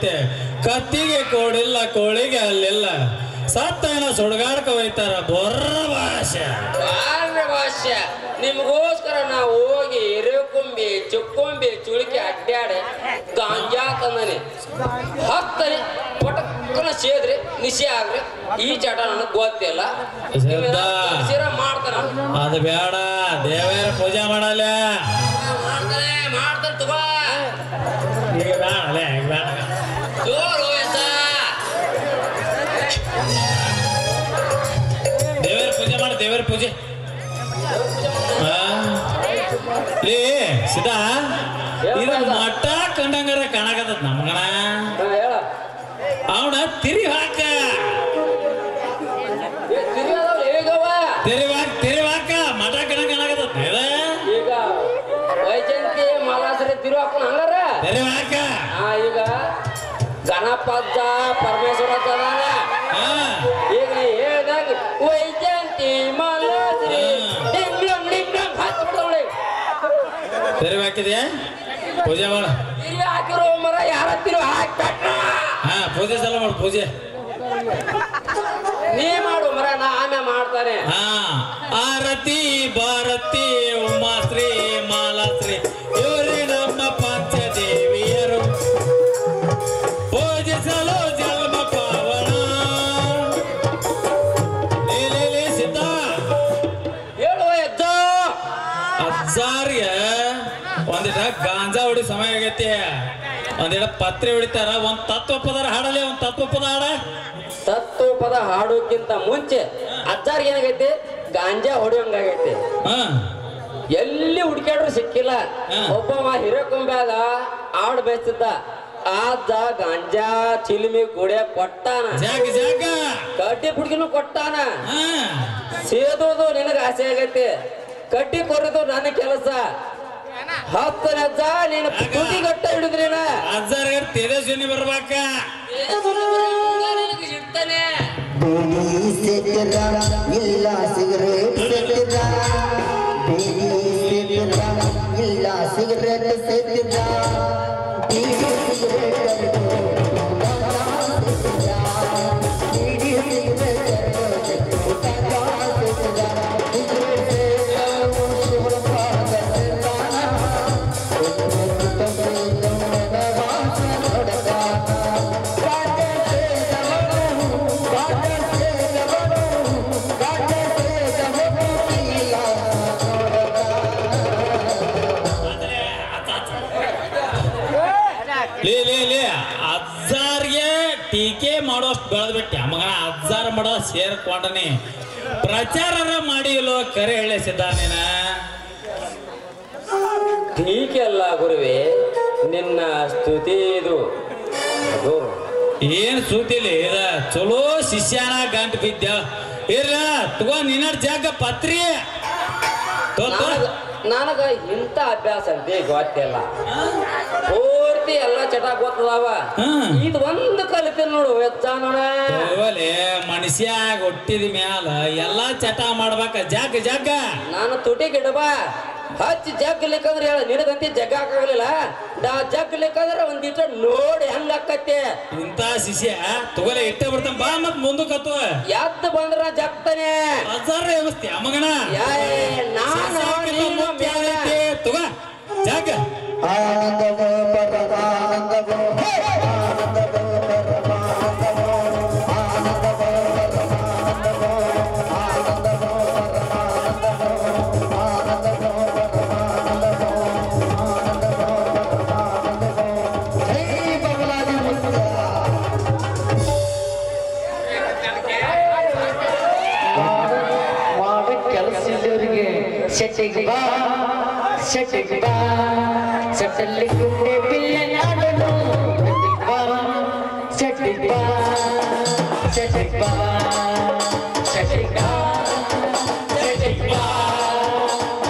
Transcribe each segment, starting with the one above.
ಬಂದೈತೆ ಕತ್ತಿಗೆ ಕೋಡಿಲ್ಲ ಕೋಳಿಗೆ ಅಲ್ಲಿಲ್ಲ ಸತ್ತನ ಸುಡುಗಾಡ್ಕ ಹೋಯ್ತಾರ ಬೊರ್ರ ಭಾಷೆ ಭಾಷೆ ನಿಮಗೋಸ್ಕರ ನಾವು ಹೋಗಿ ಎರೆಕೊಂಬಿ ಚುಕ್ಕೊಂಬಿ ಚುಳಿಕೆ ಅಡ್ಡಾಡಿ ಗಾಂಜಾ ತಂದನೆ ಹತ್ತನೆ ಪಟಕ್ಕನ ಸೇದ್ರಿ ನಿಶೆ ಆಗ್ರಿ ಈ ಚಟ ನನಗೆ ಗೊತ್ತಿಲ್ಲ ಮಾಡ್ತಾರ ಅದು ಬೇಡ ದೇವರ ಪೂಜೆ ಮಾಡಲ್ಲ ಮಾಡ್ತಾನೆ ತಗೋ ಈಗ ಬೇಡ ಬೇಡ ದೇವರ ಪೂಜೆ ಮಾಡ ದೇವರ ಪೂಜೆ ಲೇ ಸಿದಾ ಇದು ಮಠ ಕಂಡಂಗಾರ ಕಾಣಕತ್ತ ನಮಗಣ ಅವನ ತಿರಿ ಹಾಕ ತಿರಿ ಹಾಕ ಮಠ ಕಂಡಂಗ ಕಾಣಕತ್ತ ಈಗ ವೈಜಯಂತಿ ಮಾಲಾಶ್ರೀ ತಿರು ಹಾಕೋಣ ಹಂಗಾರ ತಿರಿ ಹಾಕ ಈಗ ಗಣಪಜ್ಜ ಪರಮೇಶ್ವರ ಈಗ ನೀ ಹೇಳ್ದಂಗ ವೈಜಯಂತಿ ಮಾಲಾಶ್ರೀ ತೆರವು ಹಾಕಿದ್ಯಾ ಪೂಜೆ ಮಾಡ ಹಾಕಿರೋ ಮರ ಯಾರ ತಿರು ಹಾಕ್ಬೇಕ ಹಾ ಪೂಜೆ ಸಲ ಮಾಡು ಪೂಜೆ ನೀ ಮಾಡು ಮರ ನಾ ಆಮೆ ಮಾಡ್ತಾನೆ ಹಾ ಆರತಿ ಭಾರತಿ ಉಮಾಶ್ರೀ ಮಾಲಾಶ್ರೀ ಇವರೇ ನಮ್ಮ ಪಂಚದೇವಿಯರು ಪೂಜಿಸಲು ಜನ್ಮ ಪಾವನ ಸಿದ್ಧ ಹೇಳುವ ಎದ್ದ ಅಜ್ಜಾರ್ಯ ಒಂದಿಟ ಗಾಂಜಾ ಹೊಡಿ ಸಮಯ ಆಗೈತಿ ಒಂದಿಟ ಪತ್ರೆ ಹೊಡಿತಾರ ಒಂದ್ ತತ್ವ ಪದ ಹಾಡಲಿ ಒಂದ್ ತತ್ವ ಪದ ಹಾಡ ತತ್ವಪದ ಹಾಡೋಕ್ಕಿಂತ ಮುಂಚೆ ಅಜ್ಜಾರ್ಗೆ ಏನಾಗೈತಿ ಗಾಂಜಾ ಹೊಡಿಯೋಂಗಾಗೈತಿ ಎಲ್ಲಿ ಹುಡುಕ್ಯಾಡ್ರು ಸಿಕ್ಕಿಲ್ಲ ಒಬ್ಬ ಹಿರೇಕೊಂಬ್ಯಾಗ ಆಡ್ ಬೇಯಿಸ್ತಿದ್ದ ಆದ ಗಾಂಜಾ ಚಿಲ್ಮಿ ಗುಡೆ ಕೊಟ್ಟಾನ ಜಾಗ ಜಾಗ ಕಡ್ಡಿ ಪುಡ್ಗಿನೂ ಕೊಟ್ಟಾನ ಸೇದೋದು ನಿನಗ ಆಸೆ ಆಗೈತಿ ಕಡ್ಡಿ ಕೊರಿದು ನನ್ನ ಕೆಲಸ ಹತ್ತನ ಅಜ್ಜ ನೀನು ತುಟಿ ಗಟ್ಟ ಹಿಡಿದ್ರೇನ ಅಜ್ಜಾರ ತೇಜಸ್ವಿನಿ ಬರ್ಬೇಕ ಇರ್ತಾನೆ ಇಲ್ಲ ಸಿಗರೇಟ್ ಇಲ್ಲ ಸಿಗರೇಟ್ ಸೇತಿದ್ದ ಅಜ್ಜಾರ್ಗೆ ಟೀಕೆ ಮಾಡೋಷ್ಟು ಬೆಳೆದ್ಬಿಟ್ಟೆ ಮಗನ ಅಜ್ಜಾರ ಮಾಡೋ ಸೇರ್ಕೊಂಡನಿ ಪ್ರಚಾರ ಮಾಡಿ ಇಲ್ಲೋ ಕರೆ ಹೇಳಿ ಸಿದ್ದಾನೇನ ಟೀಕೆ ಅಲ್ಲ ಗುರುವೆ ನಿನ್ನ ಸ್ತುತಿ ಇದು ಏನ್ ಸೂತಿಲಿ ಇದ ಚಲೋ ಶಿಷ್ಯನ ಗಂಟು ಬಿದ್ದ ಇರ್ಲ ತಗೋ ನಿನ್ನ ಜಾಗ ಪತ್ರಿ ನನಗ ಇಂಥ ಅಭ್ಯಾಸ ಅಂತ ಗೊತ್ತಿಲ್ಲ ಪೂರ್ತಿ ಎಲ್ಲ ಚಟ ಗೊತ್ತದಾವ ಇದು ಒಂದು ಕಲಿತೀನಿ ನೋಡು ವೆಚ್ಚ ನೋಡ ಮನುಷ್ಯಾಗ ಹುಟ್ಟಿದ ಮ್ಯಾಲ ಎಲ್ಲಾ ಚಟ ಮಾಡ್ಬೇಕ ಜಾಗ ಜಾಗ ನಾನು ತುಟಿ ಗಿಡಬ ಹಚ್ಚಿ ಜಗ್ಲಿಕ್ಕಂದ್ರೆ ಹೇಳ ನಿನಗಂತಿ ಜಗ್ಗ ಹಾಕಾಗಲಿಲ್ಲ ಜಗ್ಲಿಕ್ಕಂದ್ರೆ ಒಂದಿಟ್ಟು ನೋಡಿ ಹೆಂಗ ಆಕತ್ತೆ ಇಂತ ಶಿಷ್ಯ ತಗೋಲೆ ಇಟ್ಟೆ ಬಿಡ್ತಾನ ಬಾ ಮತ್ ಮುಂದಕ್ಕತ್ತು ಎದ್ದು ಬಂದ್ರ ಜಗ್ತಾನೆ ಅಜ್ಜಾರ ವ್ಯವಸ್ಥೆ ಮಗನ ನಾನು ತಗೋ ಜಾಗ ಆನಂದವೋ ಪರಮಾನಂದವೋ ಆನಂದವೋ ಪರಮಾನಂದವೋ ಆನಂದವೋ ಪರಮಾನಂದವೋ ಆನಂದವೋ ಪರಮಾನಂದವೋ ಆನಂದವೋ ಪರಮಾನಂದವೋ ಆನಂದವೋ ಪರಮಾನಂದವೋ ಜೈ ಬಬಲಾದಿ ಮುತ್ತ ಮಾಡ ಕೆಲಸದವರಿಗೆ ಶೆಟ್ಟಿಗೆ ಬಾ ಶೆಟ್ಟಿಗೆ ಬಾ ಸಟ್ಟಲ್ಲಿ ಗುಂಡೆ ಬಿಲ್ಲೆ ನಾಡಲು ಶೆಟ್ಟಿಗೆ ಬಾ ಶೆಟ್ಟಿಗೆ ಬಾ ಶೆಟ್ಟಿಗೆ ಬಾ ಶೆಟ್ಟಿಗೆ ಬಾ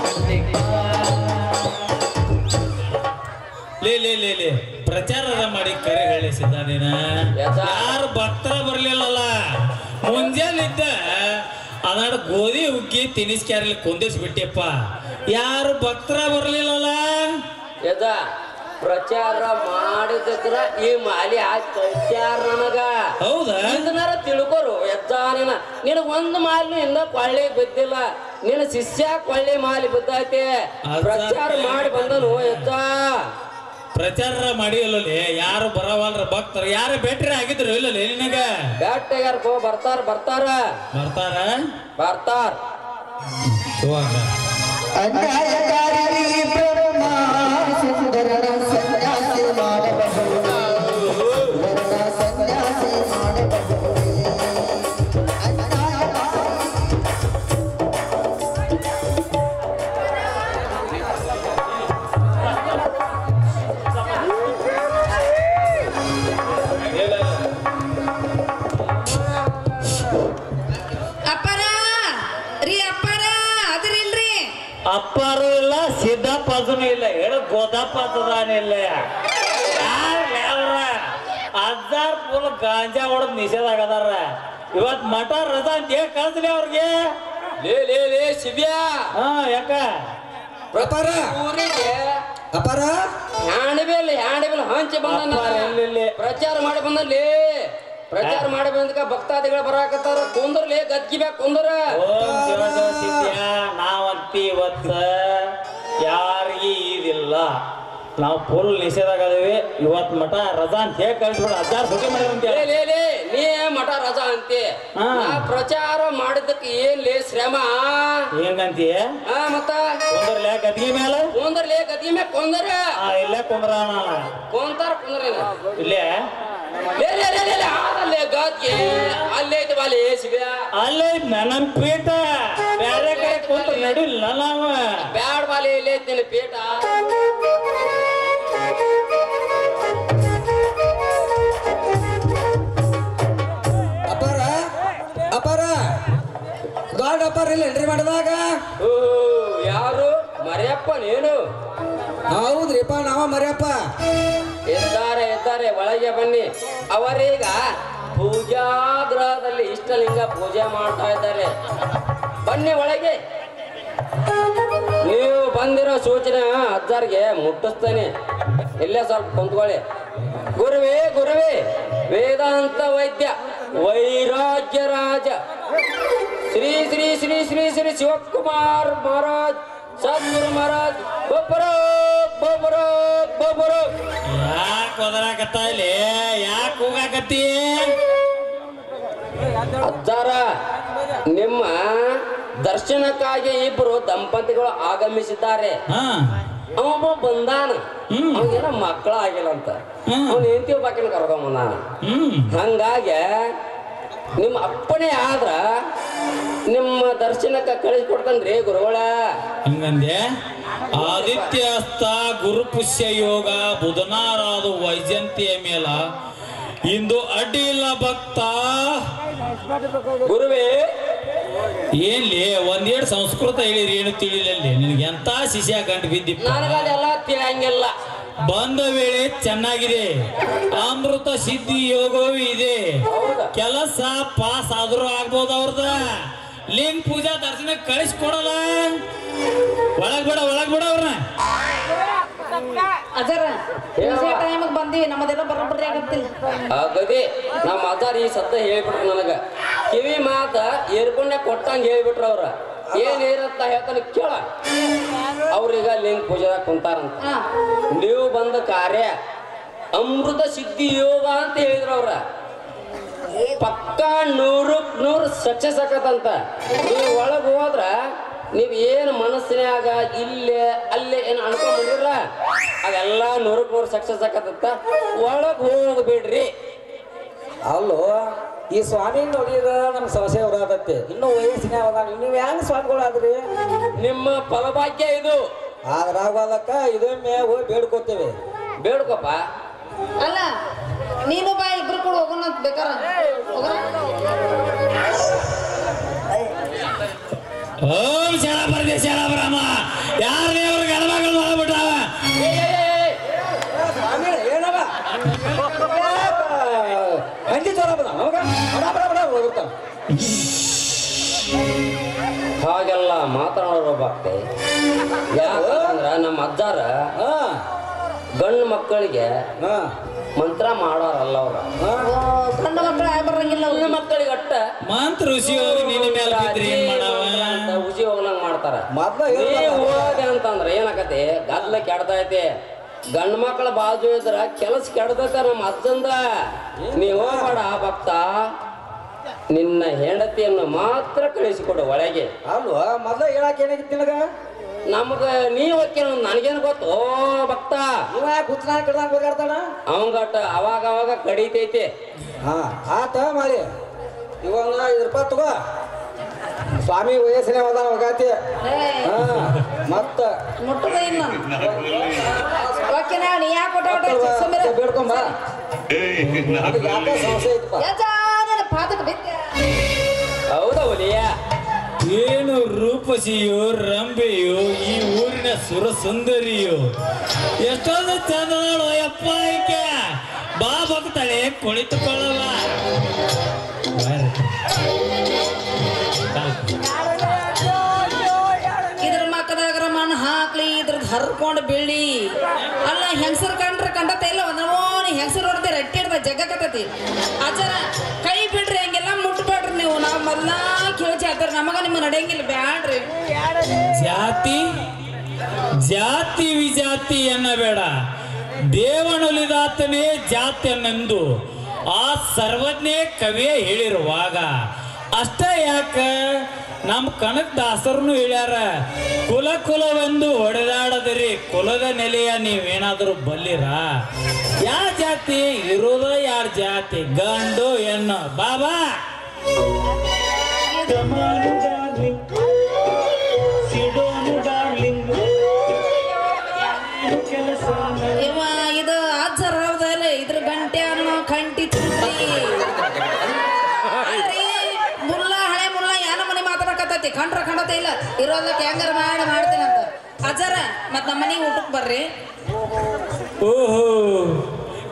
ಶೆಟ್ಟಿಗೆ ಬಾ ಲೇ ಪ್ರಚಾರ ಮಾಡಿ ಕರೆ ಹೇಳಿಸಿದ್ದಾನೇನ ಯಾರು ಭಕ್ತರ ಬರ್ಲಿಲ್ಲಲ್ಲ ಮುಂಜಾನಿದ್ದ ಅದಾಡ ಗೋಧಿ ಹುಗ್ಗಿ ತಿನಿಸ್ಕ್ಯಾರಲ್ಲಿ ಕುಂದಿಸ್ಬಿಟ್ಟಿಯಪ್ಪ ಯಾರು ಭಕ್ತರ ಬರ್ಲಿಲ್ಲಲ್ಲ ಯಜ ಪ್ರಚಾರ ಮಾಡಿದ್ರ ಈ ಮಾಲಿ ಹಾಕಿ ಕಳ್ಸ್ಯಾರ ನನಗ. ಹೌದಾ? ಇದನ್ನಾರ ತಿಳ್ಕೊರು ಯಜ್ಜಾನಿನ. ನಿನಗ್ ಒಂದು ಮಾಲಿನೂ ಇನ್ನ ಕೊಳ್ಳಿ ಬಿದ್ದಿಲ್ಲ, ನಿನ್ನ ಶಿಷ್ಯ ಕೊಳ್ಳಿ ಮಾಲಿ ಬಿದ್ದೈತಿ. ಪ್ರಚಾರ ಮಾಡಿ ಬಂದನು ಯಜ್ಜ. ಪ್ರಚಾರ ಮಾಡಿ ಇಲ್ಲಲ್ಲಿ ಯಾರು ಬರವಲ್ರ ಭಕ್ತರು ಯಾರು ಭೇಟಿ ಆಗಿದ್ರು ಇಲ್ಲಲ್ಲಿ ನಿನಗ? ಬ್ಯಾಟ್ಯಾಗೋ ಬರ್ತಾರ ಬರ್ತಾರ ಬರ್ತಾರ ಬರ್ತಾರ. ಅನ್ಯಾಯಕಾರಿ ಬ್ರಹ್ಮ ಸುಂದರನ ಸನ್ಯಾಸಿ ಮಾಡಬಹುದು, ಸನ್ಯಾಸಿ ಮಾಡಬಹುದು. ಅಪ್ಪಾರು ಇಲ್ಲ, ಸಿದ್ದಪ್ಪದೂ ಇಲ್ಲ, ಹೇಳು ಗೋದಪ್ಪದಾನಿಲ್ಲ. ಅಜ್ಜಾರ್ ಫುಲ್ ಗಾಂಜಾ ಹೊಡೆದ್ ನಿಷೇಧ ಆಗದಾರ. ಇವತ್ ಮಠ ರಜಾ ಅಂತ ಹೇಳಿ ಕಳ್ಸ್ಲಿ ಅವ್ರಿಗೆ. ಲೇ ಶಿವ್ಯಾ. ಯಾಕ ಊರಿಗೆ ಅಪಾರ ಹ್ಯಾಂಡ್ಬೇಲ್ ಹಂಚಿ ಬಂದ ಪ್ರಚಾರ ಮಾಡಿ ಬಂದಲ್ಲಿ. ಪ್ರಚಾರ ಮಾಡಿ ಬಂದಕ ಭಕ್ತಾದಿಗಳು ಬರಾಕತ್ತಾರ. ಕುಂದ್ರಲಿ ಗದ್ಗಿ ಬ್ಯಾಗ ಕುಂದ್ರ. ನಾವಂತಿ ಇವತ್ತ ಯಾರಿಗಿ ಇದಿಲ್ಲ, ನಾವು ಫುಲ್ ನಿಷೇಧಾಗದೇವಿ. ಇವತ್ ಮಠ ರಜಾ ಅಂತ ಹೇಳಿ ಕಳ್ಸ್ಬಿಡ. ಅಜ್ಜಾರ್ ಸುದ್ದಿ ಮಾಡಿದ್ರೆ ನೀ ಮಠ ರಜಾ ಅಂತಿ. ಪ್ರಚಾರ ಮಾಡಿದಕ್ಕೆ ಏನ್ ಶ್ರಮ ಹೆಂಗಂತೀಯ? ಮತ್ತ ಕುಂದ್ರಲೆ ಗದ್ಗಿ ಮೇಲೆ ಕುಂದ್ರಲಿ ಗದ್ಗಿ ಮ್ಯಾಗ ಕುಂದ್ರ. ಇಲ್ಲೇ ಕುಂದ್ರ ಕುಂತಾರ ಕುಂದ್ರೇನ ಇಲ್ಲೇ ಅಲ್ಲೇ ಗದ್ಗೆ ಅಲ್ಲೇ ಐತಿ ಬಾಲಿ ಶಿವ್ಯಾ. ಅಲ್ಲೇ ನಮ್ ಪೀಠ ಬೇರೆ ಕಡೆ ಕುಂತ ನಡಿಲ್ಲ ನಾವ. ಬ್ಯಾಡ್ ಬಾಲಿ ಇಲ್ಲೇ ಐತಿ ನಿನ್ನ ಪೀಠ. ಅಪಾರ ಅಪಾರ ಗಾಡ್ ಅಪಾರ ಇಲ್ಲ ಎಂಟ್ರಿ ಮಾಡಿದಾಗ. ಯಾರು ಮರ್ಯಪ್ಪ ನೀನು? ಹೌದ್ರಿಪ್ಪ ನಾವ ಮರ್ಯಪ್ಪ. ಇದ್ದಾರೆ ಒಳಗೆ ಬನ್ನಿ. ಅವರೀಗ ಪೂಜಾ ಗೃಹದಲ್ಲಿ ಇಷ್ಟಲಿಂಗ ಪೂಜೆ ಮಾಡ್ತಾ ಇದ್ದಾರೆ. ಬನ್ನಿ ಒಳಗೆ. ನೀವು ಬಂದಿರೋ ಸೂಚನೆ ಅಜ್ಜಾರ್ಗೆ ಮುಟ್ಟಿಸ್ತೇನೆ. ಇಲ್ಲೇ ಸ್ವಲ್ಪ ಕುಂತ್ಕೊಳ್ಳಿ. ಗುರುವೇ ವೇದಾಂತ ವೈದ್ಯ ವೈರಾಗ್ಯ ರಾಜ ಶ್ರೀ ಶ್ರೀ ಶ್ರೀ ಶ್ರೀ ಶ್ರೀ ಶಿವಕುಮಾರ್ ಮಹಾರಾಜ್ ಸದ್ಗುರು ಮಹಾರಾಜ್ ಬೊಬ್ಬರೋ. ಯಾಕೆ ಒದರಾಕತ್ತ ಇಲ್ಲಿ? ಯಾಕೆ ಹೋಗಾಕತ್ತಿ? ಅಜ್ಜಾರ, ನಿಮ್ಮ ದರ್ಶನಕ್ಕಾಗಿ ಇಬ್ರು ದಂಪತಿಗಳು ಆಗಮಿಸಿದ್ದಾರೆ. ಅವ ಬಂದಾನ, ಅವನಿಗೇನೋ ಮಕ್ಕಳ ಆಗಿಲ್ಲ ಅಂತ ಅವ್ನ ಹೆಂಡತಿ ಬಾಕಿನ ಕರ್ಕೊಂಬಂದಾನ. ಹಂಗಾಗಿ ನಿಮ್ಮ ಅಪ್ಪನೇ ಆದ್ರ ನಿಮ್ಮ ದರ್ಶನಕ್ಕೆ ಕಳಿಸ್ಕೊಡ್ತಾನ್ರಿ ಗುರುಗಳ. ಹಿಂಗಂದೆ ಆದಿತ್ಯಸ್ಥ ಗುರುಪುಷ್ಯ ಯೋಗ ಬುಧನಾರಾದು ವೈಜಂತಿಯ ಮೇಲ ಇಂದು ಅಡ್ಡಿ ಇಲ್ಲ ಭಕ್ತ. ಗುರುವೇ ಏನ್ಲಿ ಒಂದೆರಡು ಸಂಸ್ಕೃತ ಹೇಳಿರಿ, ಏನು ತಿಳಿಲಲ್ಲಿ ನಿನಗೆ ಎಂತ ಶಿಷ್ಯ ಗಂಟು ಬಿದ್ದಿಪ್ಪ. ನನಗದೆಲ್ಲ ತಿಳಿಯಂಗಿಲ್ಲ. ಬಂದ ವೇಳೆ ಚೆನ್ನಾಗಿದೆ, ಅಮೃತ ಸಿದ್ಧಿ ಯೋಗವೂ ಇದೆ. ಕೆಲಸ ಪಾಸ್ ಆದ್ರೂ ಆಗ್ಬೋದು ಅವ್ರದ. ಲಿಂಗ ಪೂಜಾ ದರ್ಶನ ಕಳಿಸ್ಕೊಡಲ್ಲ. ಒಳಗ್ ಬಿಡ ಅವ್ರನ್ನ. ಅಜರ ಟೈಮಿಗೆ ಬಂದಿ ನಮ್ಮದೆಲ್ಲ ಬರೋಬ್ಬರಿ ಆಗತ್ತಿಲ್ಲ. ಆಗದೆ ನಮ್ಮ ಅಜ್ಜಾರ ಈ ಸದ್ದ ಹೇಳ್ಬಿಟ್ರು ನನಗ. ಕಿವಿ ಮಾತ ಏರ್ಕೊಂಡೆ ಕೊಟ್ಟಂಗ ಹೇಳ್ಬಿಟ್ರು ಅವ್ರ. ಏನಿರತ್ತ ಹೇಳ್ತಾನೆ ಕೇಳ. ಅವ್ರೀಗ ಲಿಂಗ ಪೂಜೆದಾಗ ಕುಂತಾರಂತ. ನೀವು ಬಂದ ಕಾರ್ಯ ಅಮೃತ ಸಿದ್ಧಿ ಯೋಗ ಅಂತ ಹೇಳಿದ್ರು ಅವ್ರ. ಪಕ್ಕ 100% ಸಕ್ಸಸ್ ಆಕತ್ತಂತ. ನೀವು ಒಳಗೆ ಹೋದ್ರ ನೀವ್ ಏನು ಮನಸ್ಸಿನಾಗ ಇಲ್ಲೇ ಅಲ್ಲೇ ಏನು ಅನ್ಕೊಂಡ್ಬಿಡ್ರ ಅದೆಲ್ಲ 100% ಸಕ್ಸಸ್ ಆಕತ್ತ. ಒಳಗ್ ಹೋಗ್ಬಿಡ್ರಿ. ಅಲ್ಲೋ ಈ ಸ್ವಾಮಿ ನೋಡಿದ್ರ ನಮ್ ಸಮಸ್ಯೆ ಹೊರಾದತ್ತೆ. ಇನ್ನು ವಯಸ್ಸಿನ ನೀವು ಹೆಂಗ್ ಸ್ವಾಮಿಗಳಾದ್ರಿ? ನಿಮ್ಮ ಫಲಭಾಗ್ಯ ಇದು. ಆದ್ರಾಗಲಕ್ಕ ಇದೊಮ್ಮೆ ಹೋಗಿ ಬೇಡ್ಕೋತೇವೆ. ಬೇಡ್ಕೊಪ್ಪ. ಅಲ್ಲ ನೀನು ಬಾ, ಇಬ್ರು ಕೂಡ ಹೋಗೋಣ ಅಂತ ಬೇಕಾರ. ಓಂ ಶರಾಮ ಯಾರೇ ಅವ್ರಿಗೆ ಹೆಣ್ಮಗಳು ಮಾಡ್ಬಿಟ್ಟಾವ. ಏನವ ಹಂಡಿ ತೋರ ಹಾಗೆಲ್ಲ ಮಾತನಾಡೋ ಭಕ್ತಿ. ಯಾಕಂದ್ರ ನಮ್ಮ ಅಜ್ಜಾರ ಗಂಡು ಮಕ್ಕಳಿಗೆ ಹಾ ಮಂತ್ರ ಮಾಡೋರಲ್ಲ ಅವ್ರ ಗಂಡು ಮಕ್ಕಳು ಆಗಿ ಬರಂಗಿಲ್ಲ ಅವ್ರು. ಹೆಣ್ಣು ಮಕ್ಕಳಿಗೆ ಅಟ್ಟ ಮಂತ್ರ ಋಷಿ ಹೋಗಿ ನಿನ್ನ ಮೇಲೆ ಬಿದ್ರಿ ಏನ್ ಮಾಡವ ಅಂತ ಉಸಿ ಹೋಗ್ಲಂಗ್ ಮಾಡ್ತಾರ ಮೊದ್ಲ ನೀ ಹೋದೆ ಅಂತಂದ್ರ ಏನಾಕತಿ ಗದ್ಲ ಕೆಡ್ತೈತಿ ಗಂಡು ಮಕ್ಕಳ ಬಾಜು ಇದ್ರ ಕೆಲಸ ಕೆಡ್ದಕ ನಮ್ಮ ಅಜ್ಜಂದ ನೀ ಹೋಗ್ಬೇಡ ಭಕ್ತ ನಿನ್ನ ಹೆಂಡತಿಯನ್ನು ಮಾತ್ರ ಕಳಿಸಿಕೊಡು ಒಳಗೆ. ಅಲ್ವಾ ಮೊದ್ಲ ಹೇಳಕ್ ಏನಾಗಿತ್ತು ನಿನಗ ನಮಗ ನೀ ಹೋಗ್ಯ ನನಗೇನು ಗೊತ್ತು ಓ ಭಕ್ತ ಇವ ಕುಚ್ಚನ ಕಡ್ದಂಗ್ ಹೋಗಾಡ್ತಾನ ಅವಂಗಟ್ಟ ಅವಾಗ ಅವಾಗ ಕಡಿತೈತಿ. ಹಾ ಆತ ಮಾಡಿ ಇವಾಗ 5 ರೂಪಾಯಿ ತಗೋ ಸ್ವಾಮಿ ವಯಸ್ಸಿನ ಹೋದಾನ ಹೋಗಾತಿ ಹಾ ಮತ್ತ ಮುಟ್ಟದ ಇಲ್ಲ ಓಕೆನಾ ನೀ ಯಾಕೆ ಕೊಟ್ಟ ಬೇಡ್ಕೊಂಬ ಅದು ಯಾಕೆ ಸಮಸ್ಯೆ ಐತಪ್ಪ ಯಜಾನನ ಪಾದಕ ಬಿದ್ದೆ ಹೌದಾ ಒಲಿಯ ಏನು ರೂಪಸಿಯೋ ರಂಬೆಯೋ ಈ ಊರಿನ ಸುರ ಸುಂದರಿಯೋ ಎಷ್ಟೊಂದು ಚಂದಗಳು ಯಪ್ಪ ಈಕೆ ಬಾ ಭಕ್ತಳೆ ಕುಳಿತುಕೊಳ್ಳವ ಇದ್ರ ಮಕ್ಕದಾಗ ಮಣ್ಣು ಹಾಕ್ಲಿ ಇದ್ರದ್ದು ಹರ್ಕೊಂಡು ಬೀಳಿ ಅಲ್ಲ ಹೆಂಗಸರು ಕಂಡ್ರೆ ಕಂಡತ ಇಲ್ಲ ಒಂದೋನಿ ಹೆಂಗಸರು ಹೊಡ್ತಿ ರಟ್ಟಿ ಹಿಡ್ದ ಜಗ್ಗಕತ್ತೈತಿ ಅಜ್ಜರ ಕೈ ಬಿಡ್ರಿ ಹಂಗೆಲ್ಲ ಮುಟ್ಬೇಡ್ರಿ ನೀವು ನಾವು ಮೊದ್ಲ ಕೇಳ್ಸಿ ಆತರ ನಮಗ ನಿಮ್ಗೆ ನಡೆಯಂಗಿಲ್ಲ ಬ್ಯಾಡ್ರಿ ಜಾತಿ ಜಾತಿ ವಿಜಾತಿ ಎನ್ನಬೇಡ ದೇವನುಲಿದಾತನೇ ಜಾತಿಯನ್ನೆಂದು ಆ ಸರ್ವಜ್ಞೇ ಕವಿಯೇ ಹೇಳಿರುವಾಗ ಅಷ್ಟ ಯಾಕ ನಮ್ಮ ಕನಕ ದಾಸರನು ಹೇಳ್ಯಾರ ಕುಲ ಕುಲವೆಂದು ಹೊಡೆದಾಡದಿರಿ ಕುಲದ ನೆಲೆಯ ನೀವೇನಾದರೂ ಬಲ್ಲಿರ ಯಾವ ಜಾತಿ ಇರೋದ ಯಾರ ಜಾತಿ ಗಂಡು ಹೆಣ್ಣು ಬಾಬಾ ಇವ ಇದು ಅಜ್ಜರ ಹೌದಲ್ಲ ಇದ್ರ ಗಂಟೆ ಅನ್ನೋ ಕಂಟಿ ಚುಟ್ಟಿ ಅಲ್ರಿ ಮುಲ್ಲ ಹಳೆ ಮುಲ್ಲ ಯಾನ ಮನೆ ಮಾತಾಡಕತ್ತೈತಿ ಕಂಡ್ರ ಕಂಡತ ಇಲ್ಲ ಇರೋದಕ್ಕೆ ಹೆಂಗಾರ ಮಾಡ್ತೇನಂತ ಅಜ್ಜರ ಮತ್ ನಮ್ಮ ಮನೆಗೆ ಊಟಕ್ಕೆ ಬರ್ರಿ ಓಹೋ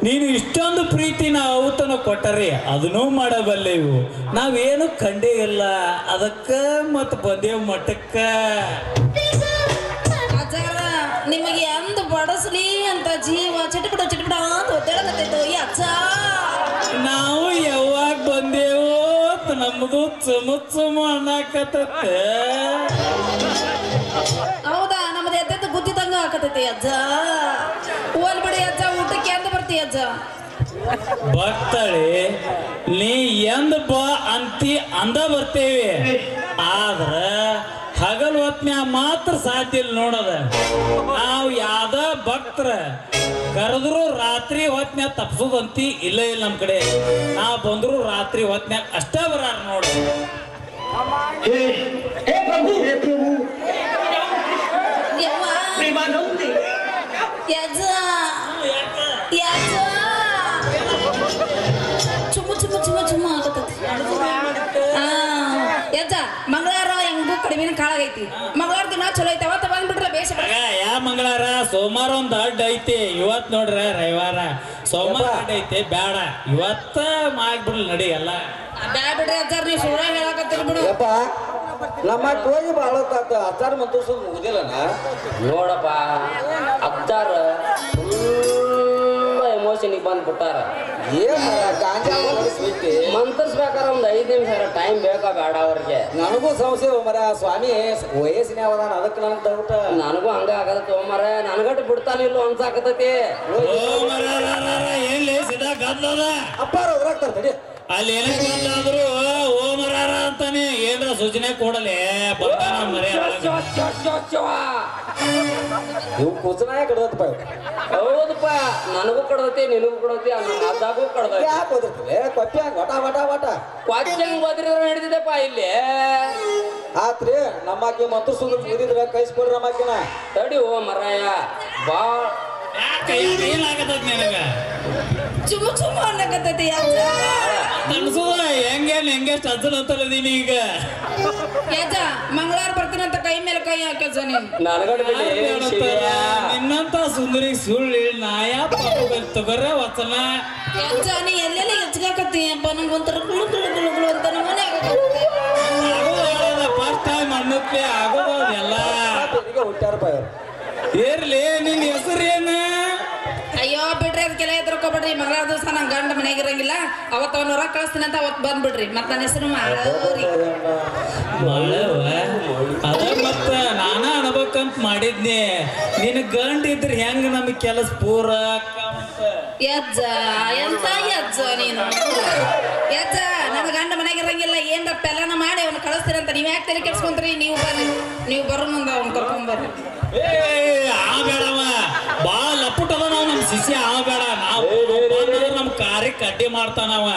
ನೀನು ಇಷ್ಟೊಂದು ಪ್ರೀತಿನ ಔತಣ ಕೊಟ್ಟರೆ ಅದನ್ನೂ ಮಾಡಬಲ್ಲೆವು ನಾವೇನು ಕಂಡೇ ಇಲ್ಲ ಅದಕ್ಕ ಮತ್ ಬಂದೇವ್ ಮಠಕ್ಕ ಅಜ್ಜರ ನಿಮಗೆ ಅಂದು ಬಡಸ್ಲಿ ಅಂತ ಜೀವ ಚಿಟಪಟ ಅಂತ ಒದ್ದಾಡಕತ್ತೈತು ಈ ಅಜ್ಜ ನಾವು ಯಾವಾಗ ಬಂದೇವೋ ಅಂತ ನಮ್ದು ಚುಮ ಅನ್ನಕತ್ತ ಹೌದಾ ನಮ್ದು ಎದ್ದೆದ್ದು ಗುದ್ದಿದಂಗ ಹಾಕತೈತಿ ಅಜ್ಜ ಹೋಲ್ ಬಿಡಿ ಅಜ್ಜ ಊಟಕ್ಕೆ ಎಂದ ಬರ್ತಿ ಅಜ್ಜ ಭಕ್ತಳೆ ನೀ ಎಂದ ಬಾ ಅಂತಿ ಅಂದ ಬರ್ತೇವೆ ಆದ್ರ ಹಗಲ್ ಹೊತ್ನ್ಯಾಗ ಮಾತ್ರ ಸಾಧ್ಯ ಇಲ್ಲ ನೋಡದ ನಾವು ಯಾವ್ದ ಭಕ್ತರ ಕರೆದ್ರು ರಾತ್ರಿ ಹೊತ್ನ್ಯಾಗ ತಪ್ಸೋದಂತಿ ಇಲ್ಲ ಇಲ್ಲ ನಮ್ ಕಡೆ ನಾವು ಬಂದ್ರು ರಾತ್ರಿ ಹೊತ್ನ್ಯಾಗ ಅಷ್ಟೇ ಬರಾರ ನೋಡ ಯವ್ವ ಯಜ್ಜ ಯಜ್ಜ ಚುಮ್ಮ ಆಗತೈತಿ ಯಜ್ಜ ಮಂಗಳವಾರ ಹೆಂಗೂ ಕಡಿಮೆ ಕಾಳಾಗೈತಿ ಮಂಗಳವಾರ ದಿನ ಚಲೋ ಐತಿ ಅವತ್ತ ಬಂದ್ಬಿಟ್ರೆ ಬೇಷ ಯಾ ಮಂಗಳವಾರ ಸೋಮವಾರ ಒಂದ್ ಅಡ್ಡ ಐತಿ ಇವತ್ ನೋಡ್ರ ರವಿವಾರ ಸೋಮವಾರ ಅಡ್ಡ ಐತಿ ಬೇಡ ಇವತ್ತ ಮಾಡ್ಬಿಡ್ಲಿ ನಡಿ ಎಲ್ಲ ಬ್ಯಾ ಬಿಡ್ರಿ ಅಜ್ಜಾರ್ ನೀವು ಸುಳ್ಳ ಹೇಳಕತ್ತೀರಿ ಬಿಡು ಯಪ್ಪ ನಮ್ಮ ಟೋಯಿ ಬಾಳತ್ತಾತ ಅಚ್ಚಾರ ಮಂತ್ರ ಮುಗಿದಿಲ್ಲನ ನೋಡಪ್ಪ ಅಜ್ಜಾರ ಫುಲ್ ಎಮೋಷನ್ಗೆ ಬಂದ್ಬಿಟ್ಟಾರ ಏನ್ ಗಾಂಜಾ ಹೊಡಿಸ್ಬಿಟ್ಟು ಮಂತ್ರಿಸ್ಬೇಕಾರ ಒಂದು 5 ನಿಮಿಷ ಟೈಮ್ ಬೇಕಾ ಬೇಡ ಅವ್ರಿಗೆ ನನಗೂ ಸಮಸ್ಯೆ ಮರ ಸ್ವಾಮಿ ವಯಸ್ಸಿನ ಅವದಾನ ಅದಕ್ಕೆ ನನಗೆ ಡೌಟ್ ನನಗೂ ಹಂಗ ಆಗದ ತಗೊಂಬರ ನನಗಟ್ಟು ಬಿಡ್ತಾನಿಲ್ಲ ಅನ್ಸಾಕತೈತಿ ಏನ್ ಲೇಸಿದ ಗದ್ದದ ಅಪ್ಪಾರ ಹೋಗ್ತಾರ ತಡಿ ಅಲ್ಲಿ ಏನೇ ಬಂದಾದ್ರು ಓ ಮರಾರ ಅಂತಾನೆ ಏನ್ರ ಸೂಚನೆ ಕೊಡಲೆ ಬರ್ತಾನ ಮರೆ ಇವು ಕುಚನಾಯ ಕಡ್ದತ್ತಪ್ಪ ಹೌದಪ್ಪ ನನಗೂ ಕಡ್ದತಿ ನಿನಗೂ ಕಡ್ದತಿ ಅದಾಗೂ ಕಡ್ದತಿ ಯಾಕೆ ಓದಿರ್ತೀವಿ ಕೊಪ್ಪಿ ಹಂಗ ವಟ ವಟ ವಟ ಕ್ವಾಚಂಗ್ ಬದ್ರಿದ್ರೆ ಹಿಡಿದಿದ್ದಪ್ಪ ಇಲ್ಲಿ ಆತ್ರಿ ನಮ್ಮಾಕಿ ಮಂತ್ರ ಸುಂದ್ರ ಮುಗಿದಿದ್ರ ಕೈಸ್ಕೊಡ್ರಿ ನಮ್ಮಾಕಿನ ತಡಿ ಓ ಮರಾಯ ಬಾ ಏನಾಗತ್ತ ನಿನಗ ಚುಮ್ಮ ಅನ್ನಕತ್ತೈತಿ ಅಜ್ಜ ಅನ್ಸುದ ಹೆಂಗೆಷ್ಟು ಅಜ್ಜನ ಅಂತಲ್ಲದೀನಿ ಈಗ ಯಜ್ಜ ಮಂಗಳವಾರ ಬರ್ತೀನಂತ ಕೈ ಮೇಲೆ ಕೈ ಹಾಕಜ್ಜ ನೀನು ನನಗಟ್ಟು ಬಿಡಿ ಶಿವ್ಯ. ನಿನ್ನಂತ ಸುಂದರಿ ಸುಳ್ಳಿ ನಾಯ ತಗೋರ ವಚನ ಯಜ್ಜ ನೀ ಎಲ್ಲೆಲ್ಲ ಹೆಚ್ಚಗಾಕತ್ತೀಯಪ್ಪ ನಂಗೆ ಒಂಥರ ಗುಳು ಅಂತ ನಮ್ಮನೆ ಆಗೋದ ಫಸ್ಟ್ ಟೈಮ್ ಅನ್ನಕ್ಕೆ ಆಗೋದ ಎಲ್ಲ ಹುಟ್ಟಾರಪ್ಪ ಇವ್ರು ಏರ್ಲಿ ನಿನ್ ಹೆಸರು ಏನ ಅಯ್ಯೋ ಬಿಡ್ರಿ ಅದಕ್ಕೆಲ್ಲ ಎದ್ರಕೋಬೇಡ್ರಿ ಮಂಗಳವಾರ ದಿವಸ ನಂಗೆ ಗಂಡ ಮನೆಗೆ ಇರಂಗಿಲ್ಲ ಅವತ್ತು ಅವ್ನ ಹೊರಗೆ ಕಳಿಸ್ತೀನಿ ಅಂತ ಅವತ್ತು ಬಂದ್ಬಿಡ್ರಿ ಮತ್ತೆ ನನ್ನ ಹೆಸರು ಮಾಳವ್ರಿ. ಮಳವ ಅದ ಮತ್ತ ನಾನ ಅನ್ಬೇಕಂತ ಮಾಡಿದ್ನಿ ನಿನ್ ಗಂಡ ಇದ್ರ ಹೆಂಗ ನಮಗ್ ಕೆಲಸ ಪೂರ ಯಜ್ಜ ಎಂತ ಯಜ್ಜ ನೀನು ಯಜ್ಜ ನನ್ನ ಗಂಡ ಮನೆಗೆ ಇರಂಗಿಲ್ಲ ಏನ್ರ ಪೆಲ್ಲನ ಮಾಡಿ ಅವ್ನ ಕಳಿಸ್ತೀರ ಅಂತ ನೀವ್ ಯಾಕೆ ತಲೆ ಕೆಡ್ಸ್ಕೊಂತೀರಿ? ನೀವು ಬರ್ರಿ, ನೀವು ಬರೋ ಮುಂದೆ ಅವ್ನ ಕರ್ಕೊಂಬರ್ರಿ. ಆ ಬೇಡವ ಬಾ ಲಪುಟ್ ಅದ ನಾವ್ ನಮ್ ಶಿಷ್ಯ ಆ ಬೇಡ ನಾವ್ ನಮ್ ಕಾರ್ಯಕ್ಕೆ ಅಡ್ಡಿ ಮಾಡ್ತಾನವ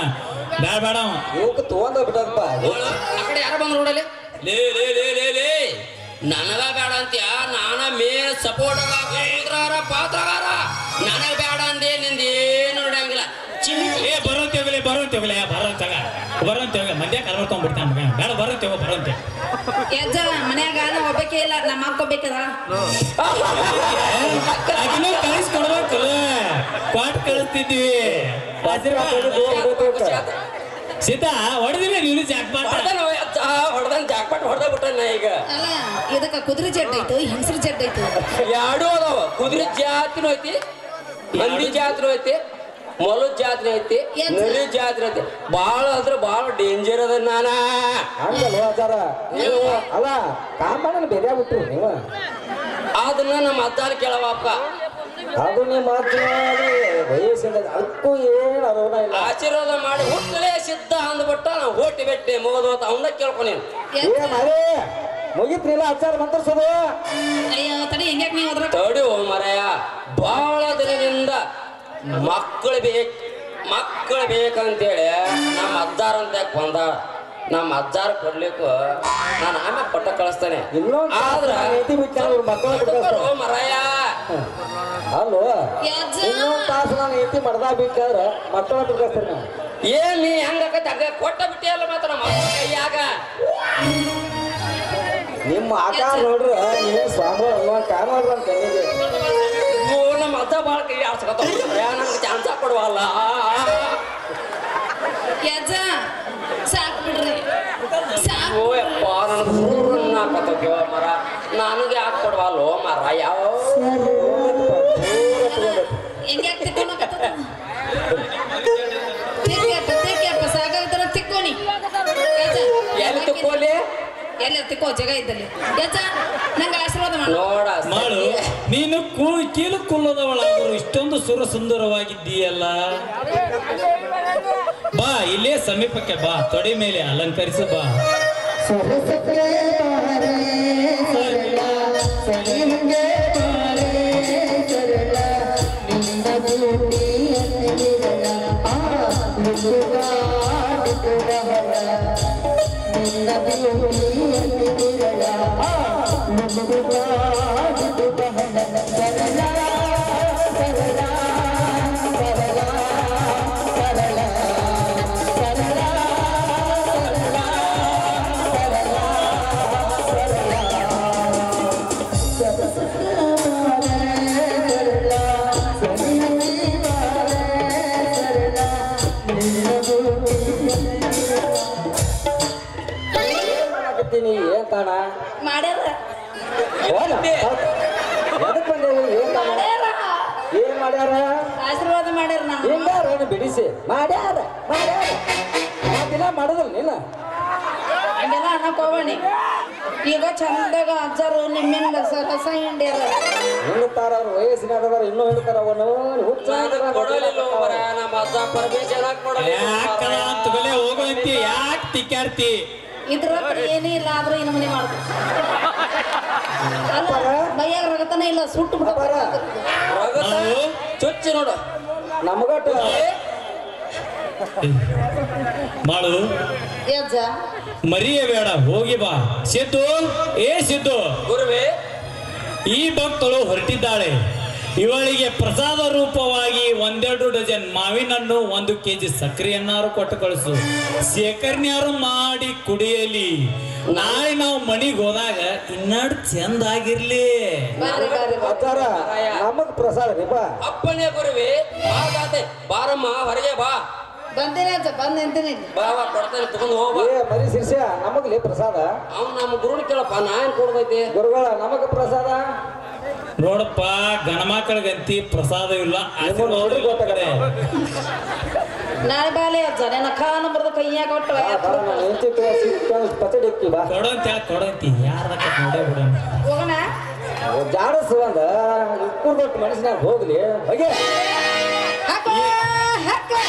ಬೇಡ ಬೇಡವ ಇವಕ್ಕೆ ತಗೊಂಡ ಬಿಟ್ಟದಪ್ಪ ಆ ಕಡೆ ಯಾರು ಬಂದ್ರು ನೋಡಲಿ. ಲೇ ಲೇ ಲೇ ಲೇ ಲೇ ನನಗ ಬೇಡ ಅಂತ್ಯ ನಾನ ಮೇನ್ ಸಪೋರ್ಟ್ ಪಾತ್ರಗಾರ ನನಗ ಬೇಡ ಅಂದೆ ನಿಂದೇನು ನೋಡಂಗಿಲ್ಲ. ಏ ಬರೋಂತೇವಲೆ ಬರೋಂತೇವ ಮಧ್ಯ ಕಲ್ ಬರ್ಕೊಂಡ್ಬಿಡ್ತಾನ ಬೇಡ ಬರೋಂತೇವ ಬರೋಂತೆ ಯಜ್ಜ ಮನ್ಯಾಗ ಒಬ್ಬಕ್ಕೆ ಇಲ್ಲ ನಮ್ಮ ಅಕ್ಕ ಒಬ್ಬಕ್ಕದ ಆಗಿನೂ ಕಳಿಸ್ಕೊಡ್ಬೇಕಲ್ಲ ಕ್ವಾಟ್ ಕಳಿಸ್ತಿದ್ವಿ ಸೀತಾ ಹೊಡೆದಿಲ್ಲ ನೀನು ಜಾಕ್ಪಾಟ ಹೊಡೆದಂಗ ಜಾಕ್ಪಾಟ್ ಹೊಡೆದ ಬಿಟ್ಟ ಈಗ. ಅಲ್ಲ ಇದಕ್ಕ ಕುದುರೆ ಜಡ್ ಐತು ಹೆಂಗಸರು ಜಡ್ ಐತು ಎರಡು ಅದಾವ. ಕುದುರೆ ಜಾತಿನೂ ಐತಿ, ಮಂದಿ ಜಾತ್ರೆ ಐತಿ, ಮೊಲದ ಜಾತ್ರೆ ಐತಿ, ನರಿ ಜಾತ್ರೆ ಐತಿ. ಬಾಳ ಅಂದ್ರೆ ಬಾಳ ಡೇಂಜರ್ ಅದ ನಾನ ಹಂಗಲ್ವ ಆಚಾರ ನೀವು ಅಲ್ಲ ಕಾಂಬಾಣ ಬೇರೆ ಬಿಟ್ರು ನೀವು ಅದನ್ನ ನಮ್ಮ ಅದ್ದಾರ ಕೇಳವಪ್ಪ. ಅದು ನಿಮ್ಮ ವಯಸ್ಸಿಂದ ಅದಕ್ಕೂ ಏನು ಅರೋಣ ಇಲ್ಲ. ಆಶೀರ್ವಾದ ಮಾಡಿ ಹುಟ್ಟಲೇ ಸಿದ್ಧ ಅಂದ್ಬಿಟ್ಟ ನಾವು ಓಟಿ ಬೆಟ್ಟೆ ಮುಗಿದು ಅಂತ ಅವನ್ನ ಕೇಳ್ಕೊನೇನು. ಏ ಮರೇ ಮುಗಿತ್ರಿಲ್ಲ ಆಚಾರ ಮಂತ್ರಿಸೋದು. ಅಯ್ಯೋ ತಡಿ ಹೆಂಗ್ಯಾಕ ನೀವು ಅದ್ರ ತಡಿ ಓ ಮರಯ್ಯ, ಬಹಳ ದಿನದಿಂದ ಮಕ್ಕಳು ಬೇಕಂತೇಳಿ ನಮ್ಮ ಅಜ್ಜಾರ ಅಂತ ಬಂದ. ನಮ್ಮ ಅಜ್ಜಾರ ಕೊಡ್ಲಿಕ್ಕೂ ನಾನು ಆಮೇಲೆ ಪಟ್ಟ ಕಳಿಸ್ತೇನೆ. ಆದ್ರ ಮರಯ್ಯ ಅಲ್ವ ಇನ್ನೊಂದು ತಾಸು ನಾನು ಎತ್ತಿ ಮಡ್ದಾಗ ಬೇಕಾದ್ರೆ ಮಕ್ಕಳ ಕಳಿಸ್ತೀನಿ ನಾವು. ಏನ್ ನೀ ಹೆಂಗಾಕೈತಿ ಹಂಗ ಕೊಟ್ಟ ಬಿಟ್ಟಿಯಲ್ಲ ಮಾತ್ರ ನಮ್ಮ ಕೈಯಾಗ. ನಿಮ್ಮ ಆಕಾರ ನೋಡ್ರಿ ನೀವೇ ಸ್ವಾಮಿ ಕಾಣೋದ್ರ ಅಂತ ನಮ್ಮ ಅಜ್ಜ ಬಾಳ ಕೈ ಆಡ್ಸ್ಕೊತ ನಂಗೆ ಚಾನ್ಸ ಕೊಡುವಲ್ಲ. ಯಜ್ಜ ಸಾಕ್ ಬಿಡ್ರಿ ಓ ಯಪ್ಪ ನನಗೆ ಸೂರನ್ನ ಹಾಕತ್ತೇವ ಮರ ನನಗೆ ಯಾಕೆ ಕೊಡುವಲ್ಲೋ ಮರ ಯಾವ ಹೆಂಗ್ಯಾಕ ತಿಕ್ಕೋಣಕತ್ತ ತಿಕ್ಕಪ್ಪ ಸಾಕಾಗ್ತಾರ ತಿಕ್ಕೋನಿ ಎಲ್ಲಿ ತಿಕ್ಕೋಲಿ ಎಲ್ಲಿ ತಿಕ್ಕೋ ಜಾಗ ಇದ್ದಲ್ಲಿ ಯಜ್ಜ ನಂಗೆ ಆಶೀರ್ವಾದ ನೋಡ ಮಾಡು ನೀನು ಕೀಲು ಕುಲ್ಲದವಳಾದ್ರು ಇಷ್ಟೊಂದು ಸುರ ಸುಂದರವಾಗಿದ್ದೀಯಲ್ಲ. ಬಾ ಇಲ್ಲೇ ಸಮೀಪಕ್ಕೆ ಬಾ, ತೊಡೆ ಮೇಲೆ ಅಲಂಕರಿಸು ಬಾ. ಏನ್ ತಾಣ ಮಾಡ್ಯಾರ ಎದಕ್ ಬಂದೇವಿ ಏನ್ ತಾಣ ಏನ್ ಮಾಡ್ಯಾರ ಆಶೀರ್ವಾದ ಮಾಡ್ಯಾರ ನಾನು ಹಿಂಗಾರ ಬಿಡಿಸಿ ಮಾಡ್ಯಾರ ದಿನ ಮಾಡುದಿಲ್ಲ ನೀನು ಹಂಗೆಲ್ಲ ಅನ್ನಕ್ ಹೋಗೋಣಿ. ಈಗ ಚಂದಾಗ ಅಜ್ಜಾರು ನಿಮ್ಮಿಂದ ರಸ ಹಿಂಡ್ಯಾರ ಹಿಂಡ್ತಾರ ಅವ್ರ ವಯಸ್ಸಿನಾಗ ಇನ್ನೂ ಹಿಂಡ್ತಾರ ಅವನು ಹುಚ್ಚ ಕೊಡಲಿಲ್ಲ ನಮ್ಮ ಅಜ್ಜ ಪರ್ಮಿಷನ್ ತಗೊಲೆ ಹೋಗೋಂತಿ ಯಾಕೆ ತಿಕ್ಕಾಡ್ತಿ? ಇದ್ರ ಏನೇ ಇಲ್ಲ ಆದ್ರೂ ಈ ನಮೂನೆ ಮಾಡ್ತಾರೆ. ಅಲ್ಲ ಬೈಯಾಗ ರಗತನ ಇಲ್ಲ ಸುಟ್ಟು ಬಿಡ್ತಾರ ಚುಚ್ಚಿ ನೋಡು ನಮಗಟ್ಟು ಮಾಡು ಯಜ್ಜ ಮರಿಯ ಬೇಡ ಹೋಗಿ ಬಾ. ಸಿದ್ದು ಏ ಸಿದ್ದು ಗುರುವೇ ಈ ಭಕ್ತಳು ಹೊರಟಿದ್ದಾಳೆ. ಇವಳಿಗೆ ಪ್ರಸಾದ ರೂಪವಾಗಿ 1-2 ಡಜನ್ ಮಾವಿನ ಹಣ್ಣು 1 ಕೆಜಿ ಸಕ್ಕರೆಯನ್ನಾರು ಕೊಟ್ಟು ಕಳಿಸು. ಶೇಖರಣೆಯಾರು ಮಾಡಿ ಕುಡಿಯಲಿ. ನಾಳೆ ನಾವು ಮನಿಗೆ ಹೋದಾಗ ಇನ್ನಡ್ ಚಂದ ಆಗಿರ್ಲಿ. ಅಜ್ಜಾರ ನಮಗ್ ಪ್ರಸಾದ ರೀ ಬಾ. ಅಪ್ಪನೇ ಗುರುವೇ ಬಾಗಾತೆ ಬಾರಮ್ಮ ಹೊರಗೆ ಬಾ. ಬಂದೇನೆ ಅಜ್ಜ ಬಂದ್ ನಿಂತೀನಿ. ಬಾವಾ ಕೊಡ್ತಾನೆ ತಗೊಂಡು ಹೋಗ. ಏ ಮರಿ ಶಿಷ್ಯ ನಮಗ್ಲಿ ಪ್ರಸಾದ ಅವ್ನು ನಮ್ಮ ಗುರುನ ಕೇಳಪ್ಪ ನಾ ಏನ್ ಕೊಡ್ದೈತಿ ಗುರುಗಳ ನಮಗ ಪ್ರಸಾದ ನೋಡಪ್ಪ ಗಣಮಕ್ಕಳಿಗಂತಿ ಪ್ರಸಾದವಿಲ್ಲ ನೋಡ್ರಿ ಗೊತ್ತಾಗಲ್ಲ. ನಾಳೆ ಬಾಲೆ ಅಜ್ಜ ನನ್ನ ಖಾನ ಬರೆದು ಕೈಯಾಗ ಕೊಟ್ಟು ಪಚಡಿ ಇಕ್ಕಿ ಬಾ ಕೊಡಂತಿ ಯಾರದಕ್ಕ ನೋಡೇ ಬಿಡ ಹೋಗೋಣ ಜಾಡಸ್ ಒಂದ ಉಪ್ಪು ದೊಡ್ಡ ಮನುಷ್ಯನಾಗ ಹೋಗ್ಲಿ ಬಗೆ ಹಾಕೋ, ಹಾಕೋ.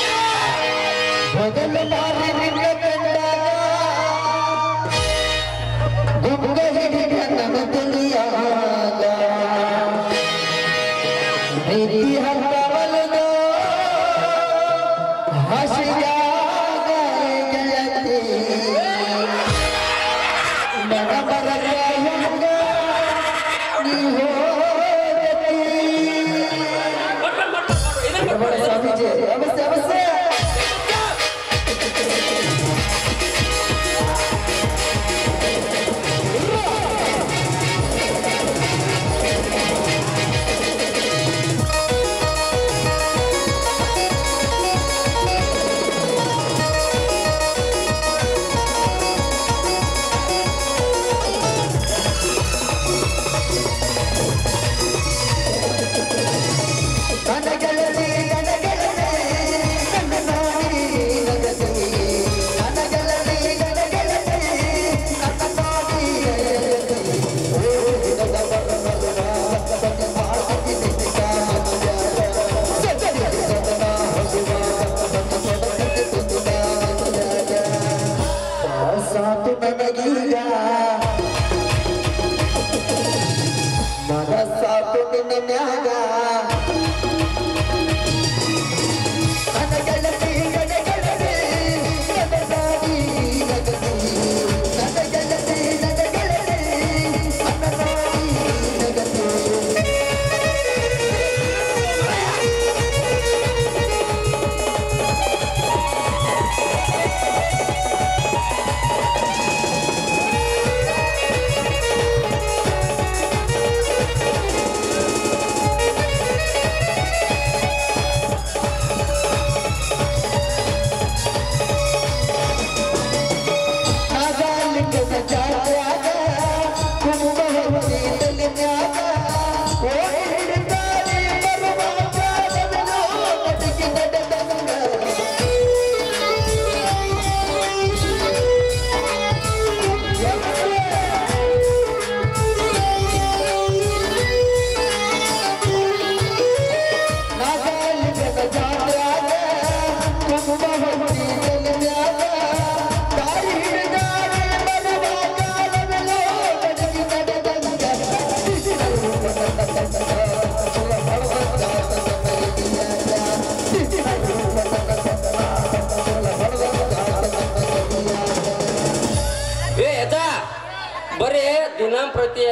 ಬರೀ ದಿನಂಪ್ರತಿ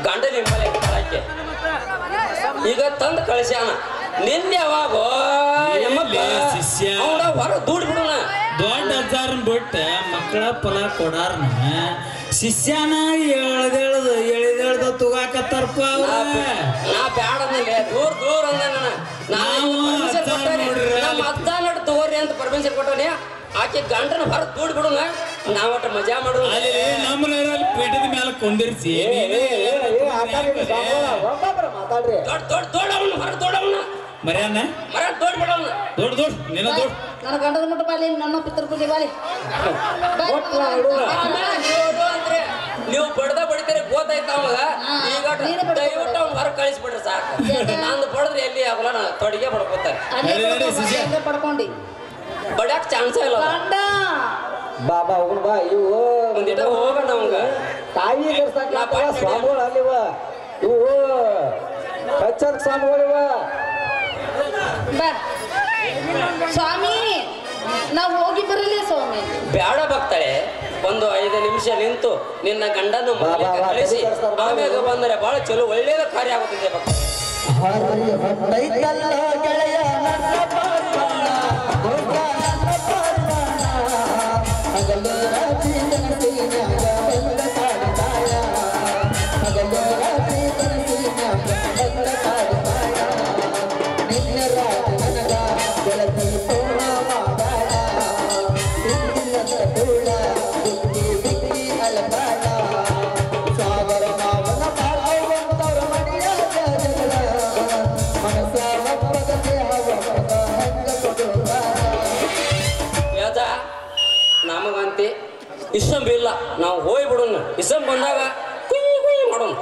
ಗಂಡ ನಿಂಬಲೆ ಹಾಕಿ ಈಗ ತಂದು ಕಳಿಸ್ಯಾನ ನಿನ್ನೆ ಯಾವಾಗೋ ಅವನ ಹೊರ ದುಡ್ಡು ಬಿಡೋಣ ದೊಡ್ಡ ಅಜ್ಜಾರನ್ ಬಿಟ್ಟ ಮಕ್ಕಳ ಫಲ ಕೊಡಾರ್ನ ಶಿಷ್ಯನ ಎಳೆದೇಳ್ದ ತುಗಾಕತ್ತಾರಪ್ಪ ಅವ್ರ ನಾ ಬ್ಯಾಡ ಅಂದಿಲ್ಲ ದೂರ ದೂರ ಅಂದ ನಾವು ನಮ್ಮ ಅಜ್ಜ ನಡ್ ತಗೋರಿ ಅಂತ ಪರ್ಮಿಷನ್ ಕೊಟ್ಟವನೇ ಆಕೆ ಗಂಡನ ಹೊರ ದುಡ್ಡು ಬಿಡೋಣ ನಾವಟ ಮಜಾ ಮಾಡೋಣ ನಮ್ಮನೇರಲ್ಲಿ ಪೀಠದ ಮೇಲೆ ಕೊಂದಿರ್ಸಿ ಮಾತಾಡ್ರಿ ದೊಡ್ಡವನ್ನ ಹೊರ ದೊಡ್ಡವನ್ನ ಮರ್ಯಾನ ಮರ ದೊಡ್ಡ ಬಿಡವನ್ನ ದೊಡ್ಡ ನಿನ್ನ ದೊಡ್ಡ ನನ್ನ ಗಂಡದ ಮುಟ್ಟ ಬಾಲಿ ನನ್ನ ಪಿತೃ ಪೂಜೆ ಬಾಲಿ ಅಂದ್ರೆ ನೀವು ಬಡ್ದ ಬಡಿತೀರಿ ಗೊತ್ತಾಯ್ತ ಅವಾಗ ಈಗ ದಯವಿಟ್ಟು ಅವ್ನ ಹೊರ ಕಳಿಸ್ಬಿಡ್ರಿ ಸಾಕು ನಂದು ಬಡದ್ರೆ ಎಲ್ಲಿ ಆಗಲ್ಲ ನಾ ತೊಡಿಗೆ ಬಡ್ಕೋತಾರೆ ಪಡ್ಕೊಂಡಿ ಬಡ್ಯಾಕ ಚಾನ್ಸ ಇಲ್ಲ ಗಂಡ ಬಾಬಾ ಹೋಗೋಣ ಬಾ ಇವು ಒಂದಿಟ ಹೋಗೋಣ ಅವಂಗ ತಾಯಿ ಸ್ವಾಮಿಗಳು ಅಲ್ಲಿವ ಇವು ಕಚ್ಚದ ಸ್ವಾಮಿಗಳಿವ ಬಾ ಸ್ವಾಮಿ ನಾವು ಹೋಗಿ ಬರಲಿ ಸ್ವಾಮಿ ಬ್ಯಾಡ ಭಕ್ತಳೆ ಒಂದು 5 ನಿಮಿಷ ನಿಂತು ನಿನ್ನ ಗಂಡನ ಮನೆಗೆ ಕಳಿಸಿ ಆಮೇಲೆ ಬಂದರೆ ಬಹಳ ಚಲೋ ಒಳ್ಳೆಯದ ಕಾರ್ಯ ಆಗುತ್ತಿದೆ ಭಕ್ತ ಸಾಗರ ಮಾವನ ಇಸಂಬ ಇಲ್ಲ, ನಾವು ಹೋಗಿ ಬಿಡೋಣ. ಇಸಂಬ ಬಂದಾಗ ಕುಯ್ ಕುಯ್ ಮಾಡೋಣ.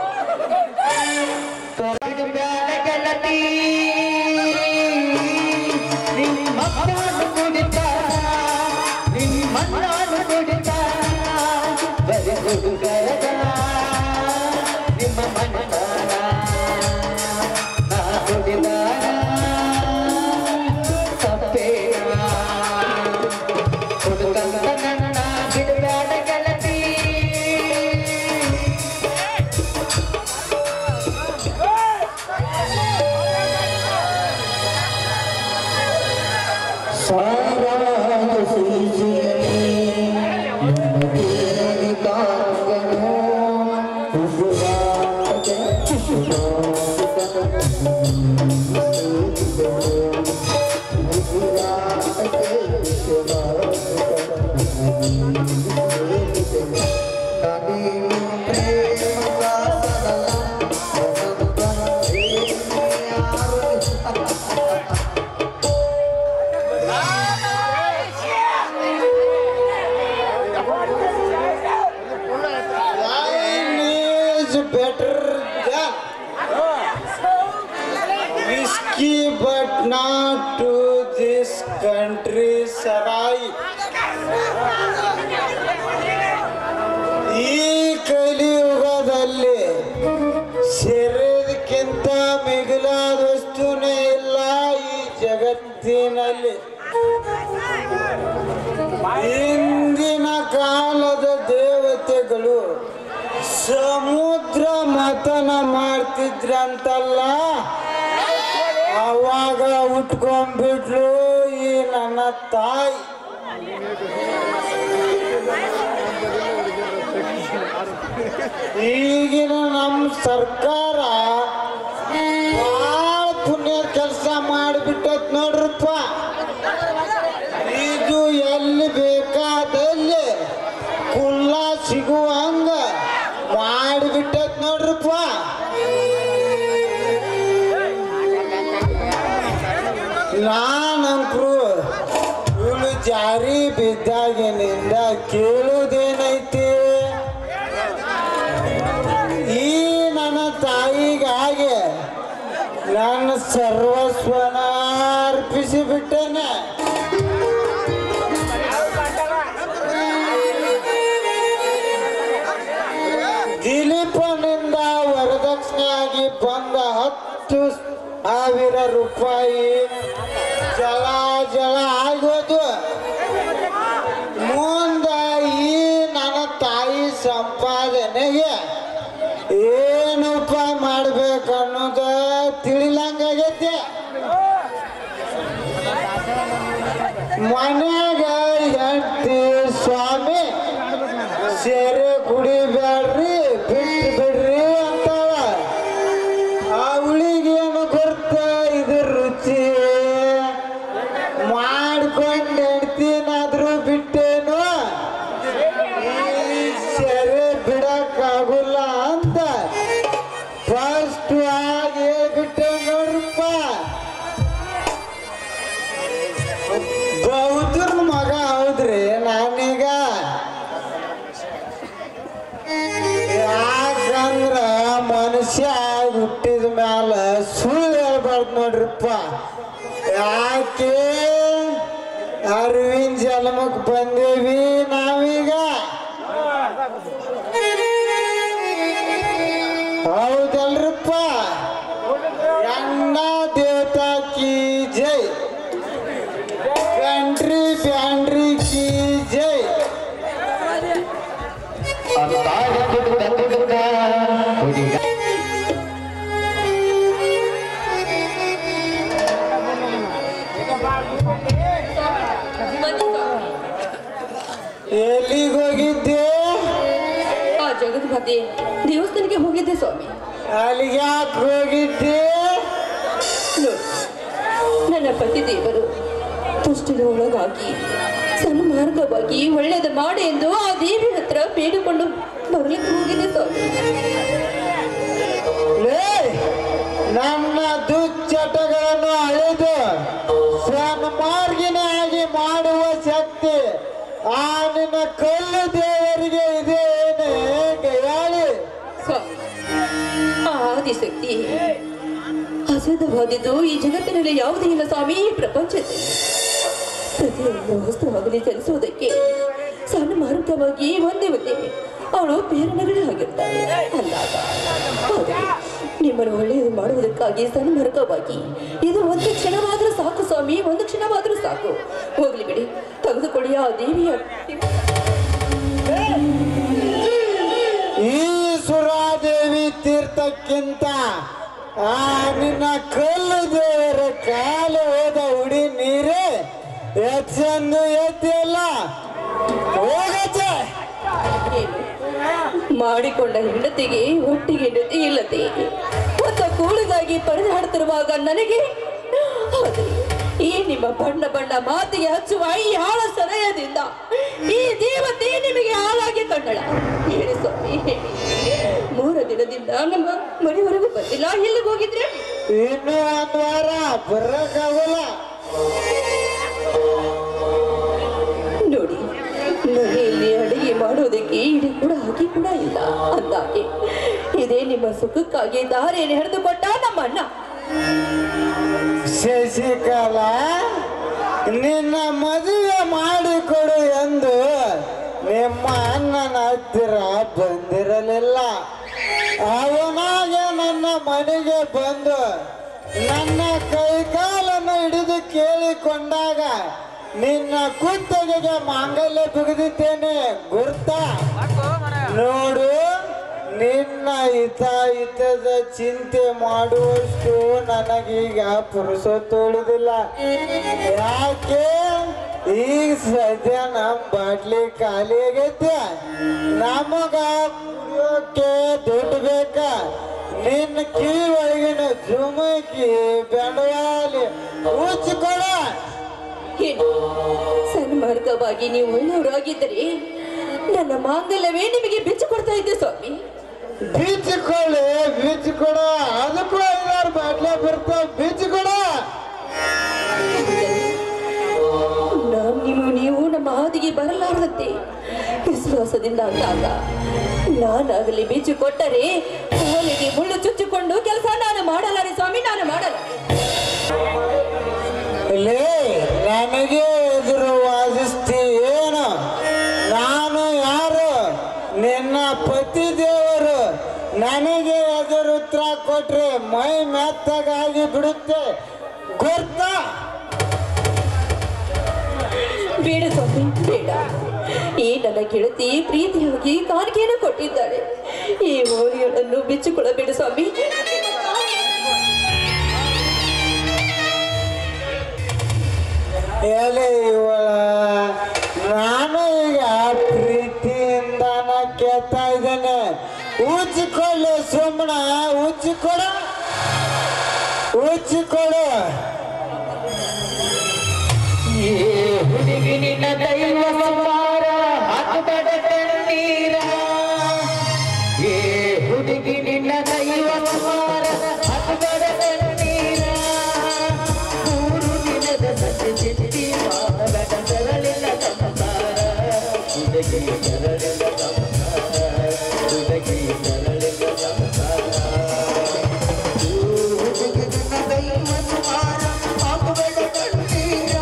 But not to this country, Sarai. ಈ ಕಲಿಯುಗದಲ್ಲಿ ಶರೀರಕ್ಕಿಂತ ಮಿಗಿಲಾದ ವಸ್ತುನೇ ಇಲ್ಲ ಈ ಜಗತ್ತಿನಲ್ಲಿ. ಇಂದಿನ ಕಾಲದ ದೇವತೆಗಳು ಸಮುದ್ರ ಮಥನ ಮಾಡ್ತಿದ್ರಂತಲ್ಲ, ಅವಾಗ ಉಟ್ಕೊಂಡ್ಬಿಟ್ಲು ಈ ನನ್ನ ತಾಯಿ. ಈಗಿನ ನಮ್ಮ ಸರ್ಕಾರ ಭಾಳ ಪುಣ್ಯ ಕೆಲಸ ಮಾಡಿಬಿಟ್ಟತ್ ನೋಡ್ರಪ್ಪ. ಇದು ಎಲ್ಲಿ ಬೇಕಾದಲ್ಲಿ ಕುಲ್ಲ ಸಿಗುವಂಗ ಮಾಡಿಬಿಟ್ಟತ್ ನೋಡ್ರಪ್ಪ. ನಾನಂಕ್ರು ಇವಳು ಜಾರಿ ಬಿದ್ದಾಗಿನಿಂದ ಕೇಳುವುದೇನೈತಿ, ಈ ನನ್ನ ತಾಯಿಗಾಗಿ ನನ್ನ ಸರ್ವಸ್ವನ ಅರ್ಪಿಸಿ ಬಿಟ್ಟೇನೆ. ದಿಲೀಪನಿಂದ ವರದಕ್ಷಿಣೆಯಾಗಿ ಬಂದ 10,000 ರೂಪಾಯಿ ಜಲ ಆಗೋದು. ಮುಂದ ಈ ನನ್ನ ತಾಯಿ ಸಂಪಾದನೆಗೆ ಏನು ಉಪಾಯ ಮಾಡ್ಬೇಕನ್ನೋದ ತಿಳಿಲಂಗಾಗೈತಿ. ಮನ್ಯಾಗ ಹೆಂಡತಿ ಸ್ವಾಮಿ ಸೇರೆ ಕುಡಿಬ್ಯಾಡ್ರಿ ಬಿಟ್ಟು ಬಿಡ್ರಿ ಅಂತಾಳ. ಅವಳಿಗೇನು ಗೊತ್ತ ಇದ್ರ ರುಚಿ, ಮಾಡ್ಕೊಂಡು ಹೆಂಡ್ತಿನಾದ್ರೂ ಬಿಟ್ಟೇನು ಈ ಸೆರೆ ಬಿಡಕ್ಕಾಗಲ್ಲ ಅಂತ ಫಸ್ಟ್ ಆಗಿ ಹೇಳ್ಬಿಟ್ಟೆ ನೋಡ್ರಪ್ಪ. ಬೌದ್ಧರ ಮಗ ಹೌದ್ರಿ ನಾನೀಗ. ಯಾಕಂದ್ರ ಮನುಷ್ಯ ಹುಟ್ಟಿದ ಮ್ಯಾಲ ಸುಳ್ಳು ಹೇಳ್ಬಾರ್ದು ನೋಡ್ರಪ್ಪ. ಯಾಕೆ ಅರಿವಿನ ಜನ್ಮಕ್ಕೆ ಬಂದೇವಿ ನಾವೀಗ. ಹೌದಲ್ರಪ್ಪ? ಎಂಡ ದೇವತಾ ಕಿ ಜೈ, ಕಂಟ್ರಿ ಬ್ಯಾಂಡ್ರಿ ಕಿ ಜೈ. ಎಲ್ಲಿಗೆ ಹೋಗಿದ್ದೆ? ಜಗದ್ಪತಿ ದೇವಸ್ಥಾನಕ್ಕೆ ಹೋಗಿದ್ದೆ ಸ್ವಾಮಿ. ಅಲ್ಲಿಗೆ ಯಾಕೆ ಹೋಗಿದ್ದೆ? ನನ್ನ ಪತಿ ದೇವರು ತುಷ್ಟಿನ ಒಳಗಾಗಿ ಸನ್ಮಾರ್ಗವಾಗಿ ಒಳ್ಳೇದು ಮಾಡಿ ಎಂದು ಆ ದೇವಿ ಹತ್ರ ಬೇಡಿಕೊಂಡು ಬರಲಿಕ್ಕೆ ಹೋಗಿದೆ ಸ್ವಾಮಿ. ನನ್ನ ದುಶ್ಚಟಗಳನ್ನು ಅಳೆದು ಸನ್ಮಾರ್ಗಿನಾಗಿ ಮಾಡುವ ಶಕ್ತಿ ಆ ನಿನ್ನ ಕಲ್ಲು ದೇವರಿಗೆ ಇದೆ ಹೇಳಿ ಆದಿಶಕ್ತಿ ಅಸಿದ್ಧವಾದಿದ್ದು ಈ ಜಗತ್ತಿನಲ್ಲಿ ಯಾವುದೇ ಇಲ್ಲ ಸ್ವಾಮಿ. ಈ ಪ್ರಪಂಚದಲ್ಲಿ ಪ್ರತಿಯೊಂದು ವಸ್ತುವಾಗಲಿ ಚಲಿಸುವುದಕ್ಕೆ ಸಣ್ಣ ಮಾರುತವಾಗಿ ಒಂದೇ ಅವಳು ಪ್ರೇರಣೆಗಳೇ ಆಗಿರ್ತಾಳೆ ಅಂದಾಗ ನಿಮ್ಮನ್ನು ಒಳ್ಳೆಯದು ಮಾಡುವುದಕ್ಕಾಗಿ ಸನ್ಮಾರ್ಗವಾಗಿ ಇದು ಒಂದು ಕ್ಷಣವಾದರೂ ಸಾಕು ಸ್ವಾಮಿ, ಒಂದು ಕ್ಷಣವಾದರೂ ಸಾಕು. ಹೋಗ್ಲಿ ಬಿಡಿ, ತೆಗೆದುಕೊಳ್ಳಿ ಆ ದೇವಿಯ. ಈ ಸುರಾದೇವಿ ತೀರ್ಥಕ್ಕಿಂತ ಆ ನಿನ್ನ ಕಲ್ಲು ದೇವರ ಕಾಲು ಹೋದ ಉಡಿ ನೀರೇ ಹೆಚ್ಚೆಂದು ಎತ್ತಿಲ್ಲ. ಹೋಗತ್ತೆ ಮಾಡಿಕೊಂಡ ಹೆಂಡತಿಗೆ ಒಟ್ಟಿಗೆ ಹೆಂಡತಿ ಇಲ್ಲದೆ ಹೊತ್ತ ಕೂಳಿಗಾಗಿ ಪರದಾಡ್ತಿರುವಾಗ ನನಗೆ ಈ ನಿಮ್ಮ ಬಣ್ಣ ಬಣ್ಣ ಮಾತಿಗೆ ಹಚ್ಚುವ ಈ ಹಾಳ ಸನಯದಿಂದ ಈ ದೇವತೆ ನಿಮಗೆ ಹಾಳಾಗಿ ಕಂಡಳ. ಹೇಳಿ ಸ್ವಾಮಿ, 3 ದಿನದಿಂದ ನಮ್ಮ ಮನೆವರೆಗೂ ಬಂದಿಲ್ಲ. ಎಲ್ಲಿಗೆ ಹೋಗಿದ್ರೆ? ಇನ್ನು 1 ವಾರ ಬರಕ್ಕಾಗಲ್ಲ. ನೋಡಿ, ಮನೆಯಲ್ಲಿ ಅಡಿಗೆ ಮಾಡೋದಕ್ಕೆ ಇಡೀ ಕೂಡ ಹಾಕಿ ಕೂಡ ಇಲ್ಲ ಅಂದಾಗೆ ಇದೇ ನಿಮ್ಮ ಸುಖಕ್ಕಾಗಿ ದಾರಿಯನ್ನು ಹಿಡಿದುಕೊಟ್ಟ ನಮ್ಮ ಅಣ್ಣ. ಶಶಿಕಲಾ, ನಿನ್ನ ಮದುವೆ ಮಾಡಿಕೊಡು ಎಂದು ನಿಮ್ಮ ಅಣ್ಣನ ಹತ್ತಿರ ಬಂದಿರಲಿಲ್ಲ. ಅವನಾಗೆ ನನ್ನ ಮನೆಗೆ ಬಂದು ನನ್ನ ಕೈಕಾಲನ್ನು ಹಿಡಿದು ಕೇಳಿಕೊಂಡಾಗ ನಿನ್ನ ಕುತ್ತಿಗೆಗೆ ಮಾಂಗಲ್ಯ ಬಿಗಿದಿದ್ದೇನೆ ಗುರ್ತ. ನೋಡು, ನಿನ್ನ ಹಿತದ ಚಿಂತೆ ಮಾಡುವಷ್ಟು ನನಗೀಗ ಪುರುಷತ್ವ ಉಳಿದಿಲ್ಲ. ಯಾಕೆ? ಈಗ ಸದ್ಯ ನಮ್ಮ ಬಾಟ್ಲಿ ಖಾಲಿ ಆಗೈತೆ. ನಮಗ ಕುಡಿಯೋಕೆ ದುಡ್ಡು ಬೇಕ. ನಿನ್ನ ಕಿವಿ ಒಳಗಿನ ಜುಮಕಿ ಬೆಂಡವಾಲಿ ಉಚ್ಚಿಕೊಡ. ಸನ್ಮಾರ್ಗವಾಗಿ ನೀವು ಒಳ್ಳೆಯವರಾಗಿದ್ದರೆ ನನ್ನ ಮಾಂಗಲ್ಯವೇ ನಿಮಗೆ ಬಿಚ್ಚು ಕೊಡ್ತಾ ಇದ್ದೆ ಸ್ವಾಮಿ. ಬಿಚ್ಚಿಕೊಡ. ಅದಕ್ಕೂ 5-6 ಬಾಟ್ಲೆ ಬರ್ತಾವ. ಬಿಚ್ಚಿಕೊಡ. ನೀವು ನಮ್ಮ ಹಾದಿಗೆ ಬರಲಾರದಂತೆ ವಿಶ್ವಾಸದಿಂದ ಅಂದಾಗ ನಾನಾಗಲಿ ಬಿಚ್ಚು ಕೊಟ್ಟರೆ ಕಾಲಿಗೆ ಮುಳ್ಳು ಚುಚ್ಚಿಕೊಂಡು ಕೆಲಸ ನಾನು ಮಾಡಲಾರೆ ಸ್ವಾಮಿ, ನಾನು ಮಾಡಲ್ಲ. ನನಗೆ ಎದುರು ವಾದಿಸ್ತಿ ಏನು? ನಾನು ಯಾರು? ನಿನ್ನ ಪತಿ ದೇವರು. ನನಗೆ ಎದುರು ಉತ್ತರ ಕೊಟ್ರೆ ಮೈ ಮೆತ್ತಗಾಗಿ ಬಿಡುತ್ತೆ ಗೊತ್ತ. ಬೇಡ ಸ್ವಾಮಿ, ಬೇಡ. ಈ ನನ್ನ ಗೆಳತಿ ಪ್ರೀತಿಯಾಗಿ ಕಾಣಿಕೆಯನ್ನು ಕೊಟ್ಟಿದ್ದಾಳೆ. ಈ ಹೋರಿಗಳನ್ನು ಬಿಚ್ಚಿಕೊಳ್ಳಬೇಡ ಸ್ವಾಮಿ. ನಾನು ಈಗ ಪ್ರೀತಿಯಿಂದ ಕೇಳ್ತಾ ಇದ್ದೇನೆ. ಉಚ್ಚಿಕೊಳ್ಳು, ಸುಮ್ಮನ ಉಚ್ಚಿಕೊಡು. ಹುಡುಗಿ ನಿನ್ನ ದೈವ ಸಂಹಾರ ಹಾಕಬೇಡ ಕಣ್ಣೀರ. ಹುಡುಗಿ ನಿನ್ನ ದೈವ ಸಂಹಾರ ಹಾಕಬೇಡ ಕಣ್ಣೀರ. 3 ದಿನದ ಸತ್ಯ ಚಿತ್ತಿ ಮಾಡಬೇಡ ತೆರಳಿಲ್ಲ ಸಂಸಾರ. ಹುಡುಗಿ ತೆರಳಿಲ್ಲ ಸಂಸಾರ. ಹುಡುಗಿ ತೆರಳಿಲ್ಲ ಸಂಸಾರ. ಹುಡುಗಿ ನಿನ್ನ ದೈವ ಸಂಹಾರ ಹಾಕಬೇಡ ಕಣ್ಣೀರ.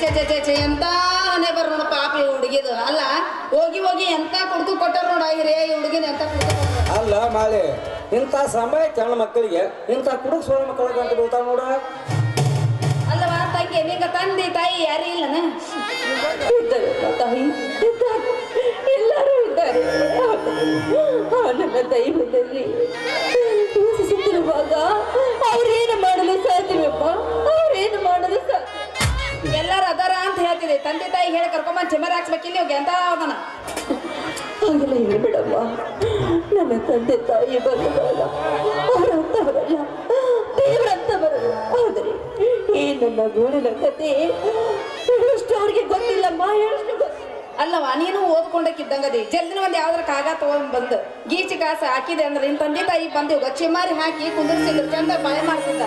ಚೆ ಎಂತ ಹಣೆ ಬರ್ ನೋಡ ಪಾಪಿ ಹುಡುಗಿದು ಅಲ್ಲ ಹೋಗಿ ಹೋಗಿ ಎಂತ ಕುಡ್ಕು ಕೊಟ್ಟಾರ ನೋಡ ಹಿರೇ ಈ ಹುಡುಗಿನ ಎಂತ ಕುಡ್ಕು ಅಲ್ಲ ಮಾಲೆ ಇಂಥ ಸಮಯ ಹೆಣ್ಣು ಮಕ್ಕಳಿಗೆ ಇಂಥ ಕುಡುಕ್ ಸೋಳ ಮಕ್ಕಳಿಗೆ ಅಂತ ಬೀಳ್ತಾವ ನೋಡ ಅಲ್ಲವಾ ತಂಗಿ ನಿಂಗ ತಂದೆ ತಾಯಿ ಯಾರು ಇಲ್ಲನ ಇದ್ದಾರೆ ತಾಯಿ ಇದ್ದಾರೆ ಎಲ್ಲರೂ ಇದ್ದಾರೆ ನನ್ನ ದೈವದಲ್ಲಿ ವಾಸಿಸುತ್ತಿರುವಾಗ ಅವ್ರೇನು ಮಾಡಲು ಸಾಧ್ಯವಪ್ಪ ಅವ್ರೇನು ಮಾಡಲು ಸಾಧ್ಯ ಎಲ್ಲಾರು ಅದಾರ ಅಂತ ಹೇಳ್ತಿದೆ ತಂದೆ ತಾಯಿ ಹೇಳಿ ಕರ್ಕೊಂಬಂದ್ ಚೆಮರ್ ಹಾಕ್ಸ್ಬೇಕಿಲ್ಲ ಇವಾಗ ಎಂತ ಅವನ ಹಾಗೆಲ್ಲ ಹೇಳ್ಬೇಡಮ್ಮ ನನ್ನ ತಂದೆ ತಾಯಿ ಬರಲ್ಲ ಅವರಂತವರಲ್ಲ ದೇವರಂತವರಲ್ಲ ಆದರೆ ಈ ನನ್ನ ಗೋಳಿನ ಕತೆ ಹೇಳಷ್ಟು ಅವ್ರಿಗೆ ಗೊತ್ತಿಲ್ಲಮ್ಮ ಹೇಳಷ್ಟು ಗೊತ್ತಿಲ್ಲ ಅಲ್ಲವಾ ನೀನು ಓದ್ಕೊಂಡಕ್ಕಿದ್ದಂಗದಿ ಜಲ್ದಿನ ಒಂದ್ ಯಾವ್ದ್ರ ಕಾಗ ತಗೊಂಡ್ ಬಂದು ಗೀಚಿ ಕಾಸ ಹಾಕಿದೆ ಅಂದ್ರೆ ನಿನ್ ತಂದೆ ತಾಯಿ ಬಂದಿವ್ ಚಿಮಾರಿ ಹಾಕಿ ಕುಂದಿರ್ಸಿದ್ರು ಚಂದ ಬಾಳೆ ಮಾಡ್ತಿದ್ದ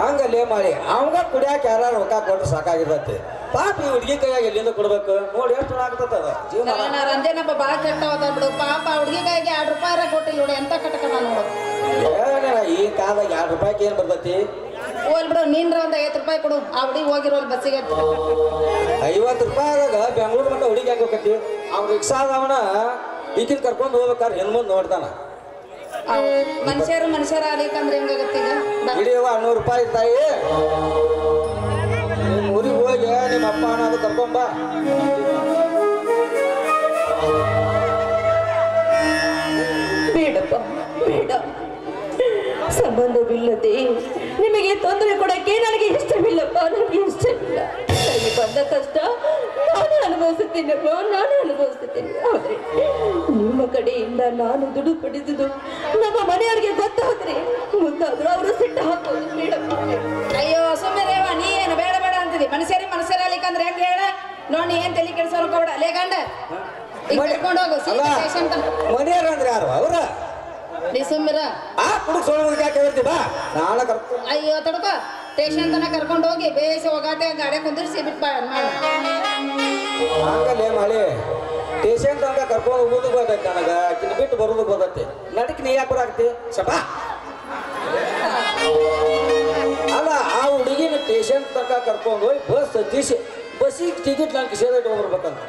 ಹಂಗಲ್ಲೇ ಮಾಡಿ ಅವಂಗ ಕುಡಿಯಾಕ ಯಾರು ರೊಕ್ಕ ಕೊಟ್ಟು ಸಾಕಾಗಿರ್ತೈತಿ ಪಾಪ ಈ ಹುಡುಗಿ ಕೈಯಾಗ ಎಲ್ಲಿಂದ ಕೊಡ್ಬೇಕು ನೋಡಿ ಎಷ್ಟು ಆಗ್ತದ ಜೀವನ ರಂಜನಪ್ಪ ಬಾಳ ಕೆಟ್ಟವದ ಬಿಡು ಪಾಪ ಹುಡುಗಿ ಕೈಗೆ 2 ರೂಪಾಯಿ ಕೊಟ್ಟಿಲ್ಲ ನೋಡಿ ಎಂತ ಕಟಕನ ನೋಡು ಈ ಕಾಲದಾಗ 2 ರೂಪಾಯಿಗೆ ಏನ್ ಬರ್ತೈತಿ ಹೋಲ್ ಬಿಡು ನೀನ್ರ ಒಂದ್ 50 ರೂಪಾಯಿ ಕೊಡು ಆ ಹುಡುಗಿ ಹೋಗಿರೋಲ್ ಬಸ್ಸಿಗೆ 50 ರೂಪಾಯಿದಾಗ ಬೆಂಗಳೂರು ಮಟ್ಟ ಹುಡುಗಿ ಹೆಂಗ್ ಹೋಗತಿ ಅವ್ನ ರಿಕ್ಷಾದವನ ಈಗಿನ ಕರ್ಕೊಂಡು ಹೋಗ್ಬೇಕಾದ್ರೆ ಹೆಣ್ಮಂದ್ ನೋಡ್ತಾನ ಮನುಷ್ಯರ ಆಗ್ಲಿಕ್ಕಂದ್ರೆ ಹೆಂಗಾಗತ್ತೆ ಈಗ ಹಿಡಿಯವ 100 ರೂಪಾಯಿ ತಾಯಿ ನಿಮ್ಮ ಊರಿಗೆ ಹೋಗಿ ನಿಮ್ಮ ಅಪ್ಪ ಅನ್ನೋದು ಕರ್ಕೊಂಬ ಬೇಡಪ್ಪ ಬೇಡ ಸಂಬಂಧವಿಲ್ಲದೆ ನಿಮಗೆ ತೊಂದರೆ ಕೊಡಕ್ಕೆ ನನಗೆ ಇಷ್ಟವಿಲ್ಲಪ್ಪ ನನಗೆ ಇಷ್ಟವಿಲ್ಲ ನನಗೆ ಬಂದ ಕಷ್ಟ ನಾನೇ ಅನುಭವಿಸುತ್ತೇನಪ್ಪ ನಾನೇ ಅನುಭವಿಸುತ್ತೇನೆ ಆದ್ರೆ ನಿಮ್ಮ ಕಡೆಯಿಂದ ನಾನು ದುಡುಪಡಿಸುದು ನಮ್ಮ ಮನೆಯವರಿಗೆ ಗೊತ್ತಾದ್ರೆ ಮುಂದಾದ್ರೂ ಅವರು ಸಿಟ್ಟು ಹಾಕೋದು ಬೇಡಪ್ಪ ಅಯ್ಯೋ ಸುಮ್ಮನೆ ನೀ ಏನು ಬೇಡ ಬೇಡ ಅಂತಿದಿ ಮನುಷ್ಯರ ಆಗ್ಲಿಕ್ಕಂದ್ರೆ ಹೆಂಗ್ ಹೇಳ ನೋಡಿ ಏನ್ ತಲೆ ಕೆಡ್ಸೋರು ಕೊಡ ಲೇ ಗಂಡ ಈಗ ಕರ್ಕೊಂಡು ಹೋಗು ಪೇಷಂಟ್ ಮನೆಯವ್ರ ಅಂದ್ರೆ ಯಾರು ಅವ್ರ ನೀ ಸುಮ್ಮಿರ ಆ ಕುಡುಕ್ ಸೋಳ ಯಾಕೆ ಹೇಳ್ತಿ ಬಾ ನಾಳೆ ಕರ್ಕೊಂಡು ಅಯ್ಯೋ ತಡ್ಕೋ ಸ್ಟೇಷನ್ ತನಕ ಕರ್ಕೊಂಡು ಹೋಗಿ ಬೇಸ ಹೋಗಾತೆ ಗಾಡಿ ಕುಂದಿರ್ಸಿ ಬಿಟ್ಟು ಮಾಡಿ ಹಂಗಲ್ಲೇ ಮಾಡಿ ಸ್ಟೇಷನ್ ತನಕ ಕರ್ಕೊಂಡು ಹೋಗೋದು ಗೊತ್ತೈತಿ ನನಗ ಆಕಿನ ಬಿಟ್ಟು ಬರೋದು ಗೊತ್ತೈತಿ ನಡಕ್ ನೀ ಯಾಕೆ ಬರಾಕ್ತಿ ಸಪ ಅಲ್ಲ ಆ ಹುಡುಗಿನ ಸ್ಟೇಷನ್ ತನಕ ಕರ್ಕೊಂಡು ಹೋಗಿ ಬಸ್ ಹತ್ತಿಸಿ ಬಸ್ಸಿಗೆ ಟಿಕೆಟ್ ನಾನು ಕಿಸೇದ ಇಟ್ಕೊಂಡ್ಬರ್ಬೇಕಂತ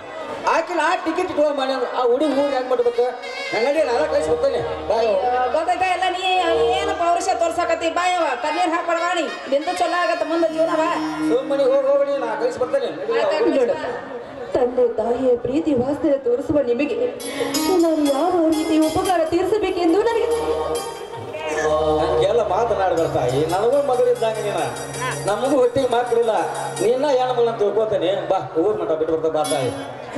ಆಕಿನ ಆ ಟಿಕೆಟ್ ಇಟ್ಕೊಂಡ್ ಮಾಡಿ ಆ ಹುಡುಗಿ ಊರಿಗೆ ಹೆಂಗ್ ಮಾಡ್ಬೇಕು ನಡಿ ನಾಳೆ ಕಳಿಸಿ ಬರ್ತಾನೆ ಗೊತ್ತಾಯ್ತಾ ಎಲ್ಲ ನೀ ಏನು ಪೌರುಷ ತೋರ್ಸಾಕತ್ತಿ ಬಾಯವ ಕಣ್ಣೀರ್ ಹಾಕೊಳವಾಣಿ ನಿಂದು ಚಲೋ ಆಗತ್ತ ಮುಂದೆ ಜೀವನವ ಸುಮ್ಮನೆ ಹೋಗಿ ನಾ ಕಳಿಸಿ ಬರ್ತಾನೆ ತಂದೆ ತಾಯಿಯ ಪ್ರೀತಿ ವಾತ್ಸಲ್ಯ ತೋರಿಸುವ ನಿಮಗೆ ನಾನು ಯಾವ ರೀತಿ ಉಪಕಾರ ತೀರಿಸಬೇಕೆಂದು ನನಗೆ ಹಂಗೆಲ್ಲ ಮಾತನಾಡ್ಬೇಡ ತಾಯಿ ನನಗೂ ಮಗಳಿದ್ದಂಗೆ ನೀನ ನಮಗೂ ಹೊಟ್ಟಿಗೆ ಮಕ್ಕಳಿಲ್ಲ ನೀನ ಹೆಣ್ಮಗಳನ್ನ ತಿಳ್ಕೊತಾನೆ ಬಾ ಊರ್ ಮಠ ಬಿಟ್ಟು ಬರ್ತಾ ಬಾ ತಾಯಿ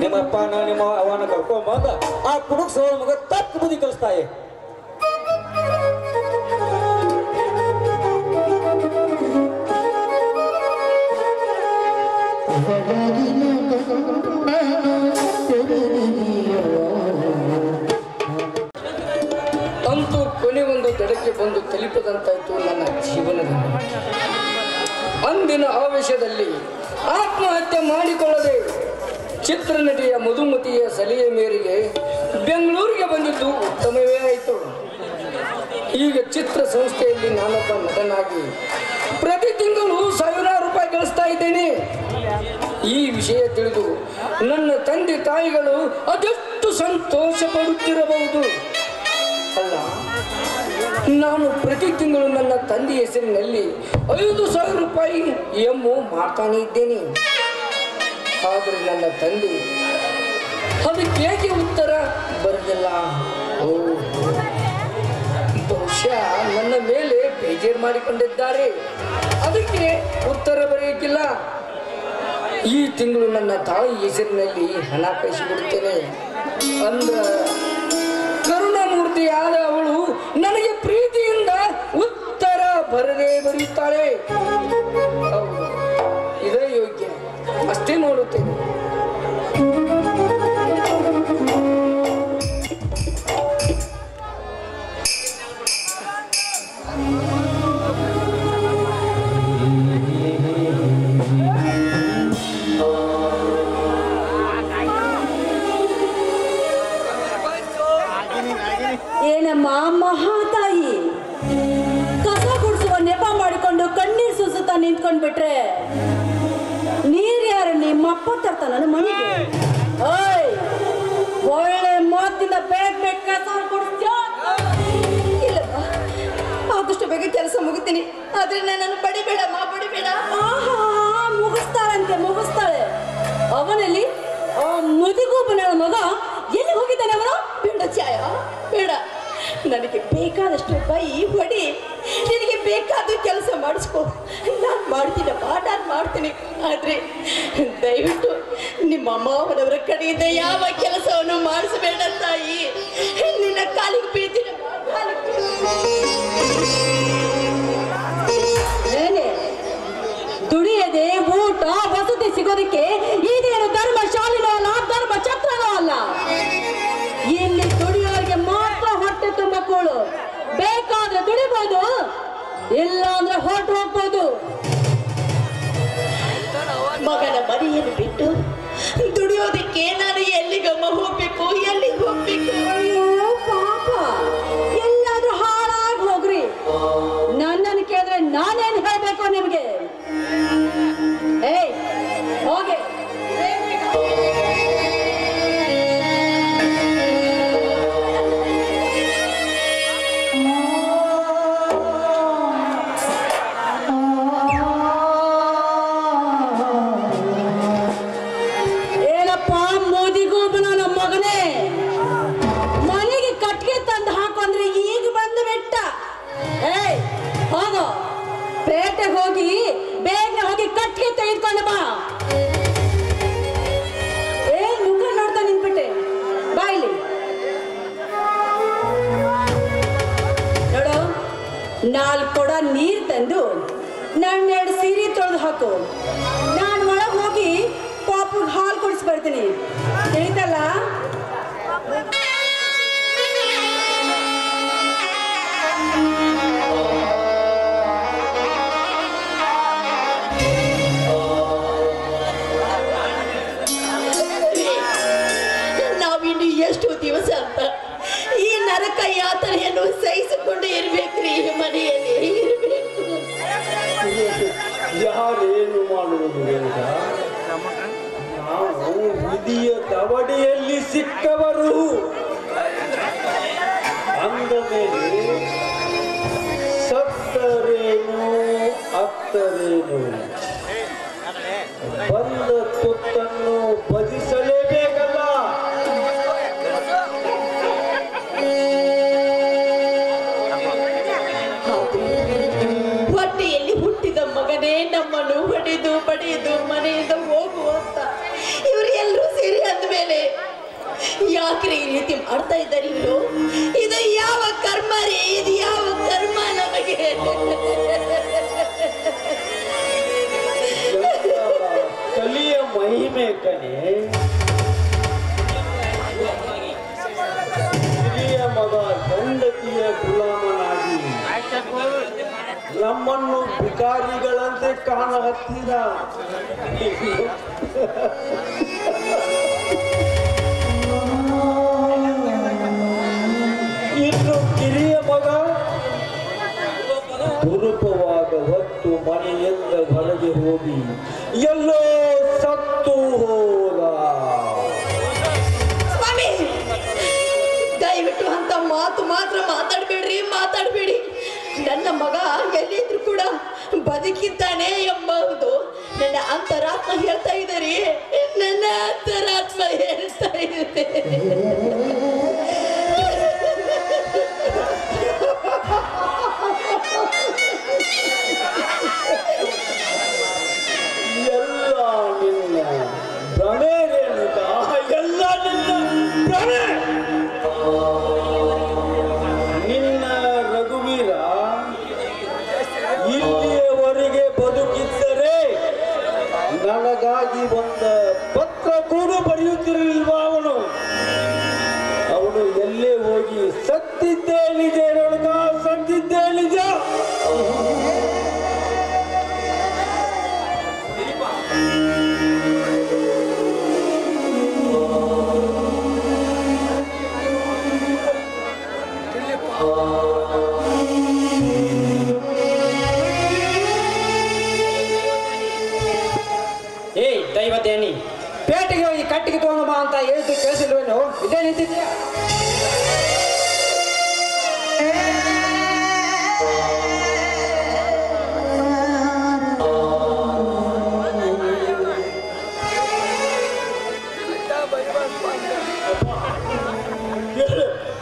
ನಿಮ್ಮ ಅಪ್ಪನ ನಿಮ್ಮ ಅವನ ಕರ್ಕೊಂಬಂದ ಆ ಕುಡುಕ್ ಸೋಳ ಮಗ ತಕ್ಕ ಬುದ್ಧಿ ಕಲಿಸ್ತಾಯಿ ಅಂತೂ ಕೊನೆಗೊಂದು ದಡಕ್ಕೆ ಬಂದು ತಲುಪದಂತಾಯ್ತು ನನ್ನ ಜೀವನದಲ್ಲಿ. ಅಂದಿನ ಆವೇಶದಲ್ಲಿ ಆತ್ಮಹತ್ಯೆ ಮಾಡಿಕೊಳ್ಳದೆ ಚಿತ್ರನಟಿಯ ಮಧುಮತಿಯ ಸಲಹೆ ಮೇರೆಗೆ ಬೆಂಗಳೂರಿಗೆ ಬಂದಿದ್ದು ಉತ್ತಮವೇ ಆಯಿತು. ಈಗ ಚಿತ್ರ ಸಂಸ್ಥೆಯಲ್ಲಿ ನಾನೊಬ್ಬ ನಟನಾಗಿ ಪ್ರತಿ ತಿಂಗಳು 1000 ರೂಪಾಯಿ ಗಳಿಸ್ತಾ ಇದ್ದೇನೆ. ಈ ವಿಷಯ ತಿಳಿದು ನನ್ನ ತಂದೆ ತಾಯಿಗಳು ಅದೆಷ್ಟು ಸಂತೋಷ ಪಡುತ್ತಿರಬಹುದು. ಅಲ್ಲ, ನಾನು ಪ್ರತಿ ತಿಂಗಳು ನನ್ನ ತಂದೆ ಹೆಸರಿನಲ್ಲಿ 5000 ರೂಪಾಯಿ ಎಮ್ಮು ಮಾಡ್ತಾನೆ ಇದ್ದೇನೆ. ಆದರೆ ನನ್ನ ತಂದೆ ಅದಕ್ಕೆ ಏಕೆ ಉತ್ತರ ಬರಲಿಲ್ಲ? ಬಹುಶಃ ನನ್ನ ಮೇಲೆ ಬೇಜಾರು ಮಾಡಿಕೊಂಡಿದ್ದಾರೆ, ಅದಕ್ಕೆ ಉತ್ತರ ಬರೆಯಕ್ಕಿಲ್ಲ. ಈ ತಿಂಗಳು ನನ್ನ ತಾಯಿ ಹೆಸರಿನಲ್ಲಿ ಹಣ ಕಳಿಸಿಬಿಡುತ್ತೇನೆ ಅಂದ್ರ ಕರುಣಾಮೂರ್ತಿಯಾದ ಅವಳು ನನಗೆ ಪ್ರೀತಿಯಿಂದ ಉತ್ತರ ಬರೆಯುತ್ತಾಳೆ. ಹೌದು, ಇದೇ ಯೋಗ್ಯ, ಅಷ್ಟೇ ನೋಡುತ್ತೇನೆ. ಏನಮ್ಮ ಮಹಾತಾಯಿ, ಕಸ ಗುಡಿಸುವ ನೆಪ ಮಾಡಿಕೊಂಡು ಕಣ್ಣೀರು ಸುಸುತ್ತಾ ನಿಂತ್ಕೊಂಡು ಅನ್ಕೊಂಡ್ಬಿಟ್ರೆ ನೀರ್ ಯಾರು ನಿಮ್ಮಪ್ಪ ತರ್ತಾನ ನನ್ನ ಮನೆಗೆ. ಓಯ್ ಒಳ್ಳೆ ಮಾತಿಂದ ಬೇಗ ಬೇಗ ಕೆಲಸ ಕೊಡ್ತೀಯ. ಇಲ್ಲಪ್ಪ, ಆದಷ್ಟು ಬೇಗ ಕೆಲಸ ಮುಗಿತೀನಿ, ಆದ್ರೆ ನನ್ನನ್ನು ಬಡಿಬೇಡಮ್ಮ, ಬಡಿಬೇಡ. ಆಹಾ, ಮುಗಿಸ್ತಾಳೆ. ಅವನಲ್ಲಿ ಆ ಮುದಿಗೂಬನ ಮಗ ಎಲ್ಲಿ ಹೋಗಿದ್ದಾನೆ ಅವನು? ಬೇಡ ಛಾಯ, ಬೇಡ. ನನಗೆ ಬೇಕಾದಷ್ಟು ಬೈ ಹೊಡಿ, ನಿನಗೆ ಬೇಕಾದ ಕೆಲಸ ಮಾಡಿಸ್ಕೊ, ನಾನು ಮಾಡ್ತೀನಪ್ಪ, ನಾನು ಮಾಡ್ತೀನಿ. ಆದ್ರೆ ದಯವಿಟ್ಟು ನಿಮ್ಮ ಮಾವನವರ ಕಡೆಯಿಂದ ಯಾವ ಕೆಲಸವನ್ನು ಮಾಡಿಸಬೇಡ ತಾಯಿ. ನಿನ್ನ ಕಾಲಿಗೆ ಬೀಳ್ತೀನಪ್ಪ, ಏನೇ ದುಡಿಯದೆ ಊಟ ವಸತಿ ಸಿಗೋದಕ್ಕೆ ಇದೇನು ಧರ್ಮ ಶಾಲಿನೋ ಅಲ್ಲ, ಧರ್ಮ ಛತ್ರನೋ ಅಲ್ಲ. ಇಲ್ಲಿ ದುಡಿಯೋರಿಗೆ ಮಾತ್ರ ಹೊಟ್ಟೆ ತುಂಬ ಕೂಳು. ಬೇಕಾದ್ರೆ ದುಡಿಬಹುದು, ಇಲ್ಲ ಅಂದ್ರೆ ಹೊರಟು ಹೋಗ್ಬೋದು. ಮಗನ ಮನೆಯನ್ನು ಬಿಟ್ಟು ದುಡಿಯೋದಕ್ಕೆ ನಾನು ಎಲ್ಲಿಗಮ್ಮ ಹೋಗ್ಬೇಕು, ಎಲ್ಲಿಗೆ ಹೋಗ್ಬೇಕು? ಅಯ್ಯೋ ಪಾಪ, ಎಲ್ಲಾದ್ರೂ ಹಾಳಾಗಿ ಹೋಗ್ರಿ. ನನ್ನನ್ನು ಕೇಳಿದ್ರೆ ನಾನೇನು ಹೇಳ್ಬೇಕು ನಿಮ್ಗೆ? ಏಯ್ ಹೋಗಿ. ಏನಪ್ಪ ಮೋದಿಗೂಬನ ನಮ್ಮ ಮಗನೇ, ಮನೆಗೆ ಕಟ್ಟಿಗೆ ತಂದು ಹಾಕೊಂಡ್ರೆ ಈಗ ಬಂದು ಬಿಟ್ಟ. ಏಯ್ ಹೋಗೋ, ಪೇಟೆಗೆ ಹೋಗಿ ಬೇಗ ಹೋಗಿ ಕಟ್ಟಿಗೆ ತೆಗೆದುಕೊಂಡು ಬಾ. ಏನ್ ಮುಖ ನೋಡ್ತಾ ನಿಂತ್ಬಿಟ್ಟೆ, ಬಾಯ್ಲಿ ನೋಡು. 4 ಕೊಡ ನೀರ್ ತಂದು ನನ್ನೆರಡು ಸೀರೆ ತೊಳೆದು ಹಾಕು. ನಾನು ಒಳಗೆ ಹೋಗಿ ಪಾಪುಗೆ ಹಾಲು ಕುಡಿಸಿ ಬರ್ತೀನಿ, ತಿಳಿತಲ್ಲ? ನಾವಿನ್ನು ಎಷ್ಟು ದಿವಸ ಅಂತ ಈ ನರಕ ಯಾತನೆಯನ್ನು ಸಹಿಸಿಕೊಂಡು ಇರ್ಬೇಕ್ರಿ, ಮನೆಯಲ್ಲಿ ಇರ್ಬೇಕು. ಯಾರೇನು ಮಾಡುವುದು ಅಂತ ನಾವು ವಿಧಿಯ ದವಡೆಯಲ್ಲಿ ಸಿಕ್ಕವರು ಅಂದ ಮೇಲೆ ಸತ್ತರೇನು ಅತ್ತರೇನು ಬಂದ ತುತ್ತನ್ನು ಬದಿಸಲೇಬೇಕಲ್ಲ. ಹೊಟ್ಟೆಯಲ್ಲಿ ಹುಟ್ಟಿದ ಮಗನೇ ನಮ್ಮನ್ನು ಹೊಡೆದು ಬಡಿದು ಮನೆಯಿಂದ ಹೋಗುವಂತ ಇವರು ಎಲ್ಲರೂ ಸೇರಿ ಅಂದ್ಮೇಲೆ ಯಾಕ್ರಿ ಈ ರೀತಿ ಮಾಡ್ತಾ ಇದ್ದಾರೆ ಇವರು? ಇದು ಯಾವ ಕರ್ಮ ರೀ? ಇದು ಯಾವ ಕರ್ಮ ನಮಗೆ? ಕಲಿಯ ಮಹಿಮೆ ಕಣೆ. ಹಿರಿಯ ಮಗ ಹೆಂಡತಿಯ ಗುಲಾಮನಾಗಿ ನಮ್ಮನ್ನು ಭಿಕಾರಿಗಳಂತೆ ಕಾಣ ಹತ್ತಿರ. ಇನ್ನು ಕಿರಿಯ ಮಗ ದುರುಪವಾಗ ಹೊತ್ತು ಮನೆಯಿಂದ ಹೊರಗೆ ಹೋಗಿ ಎಲ್ಲೋ ಸತ್ತು ಹೋದ. ಸ್ವಾಮಿ, ದಯವಿಟ್ಟು ಅಂತ ಮಾತು ಮಾತ್ರ ಮಾತಾಡಬೇಡಿ. ನನ್ನ ಮಗ ಎಲ್ಲಿದ್ರು ಕೂಡ ಬದುಕಿದ್ದಾನೆ ಎಂಬುದು ನನ್ನ ಅಂತರಾತ್ಮ ಹೇಳ್ತಾ ಇದ್ದಾರೆ. ನನ್ನ ಅಂತರಾತ್ಮ ಹೇಳ್ತಾ ಇದೆ. ಎಲ್ಲ ನಿನ್ನ ಭ್ರಮೆ ರೇಣುಕಾ, ಎಲ್ಲ ನಿನ್ನ ಭ್ರಮೆ. ನಿನ್ನ ರಘುವೀರ ಇಲ್ಲಿಯವರೆಗೆ ಬದುಕಿದ್ದರೆ ನನಗಾಗಿ ಒಂದು ಪತ್ರ ಕೂಡ ಬರೆಯುತ್ತಿರಲಿಲ್ವ ಅವನು? ದ್ಯಾನಿ ಪೇಟೆಗೆ ಹೋಗಿ ಕಟ್ಟಿಗೆ ತಗೊಂಡು ಬಾ ಅಂತ ಹೇಳಿದ್ದು ಕೇಳಿಸಿಲ್ವೇನು? ಇದೇ ನಿಂತಿದ್ಯಾ?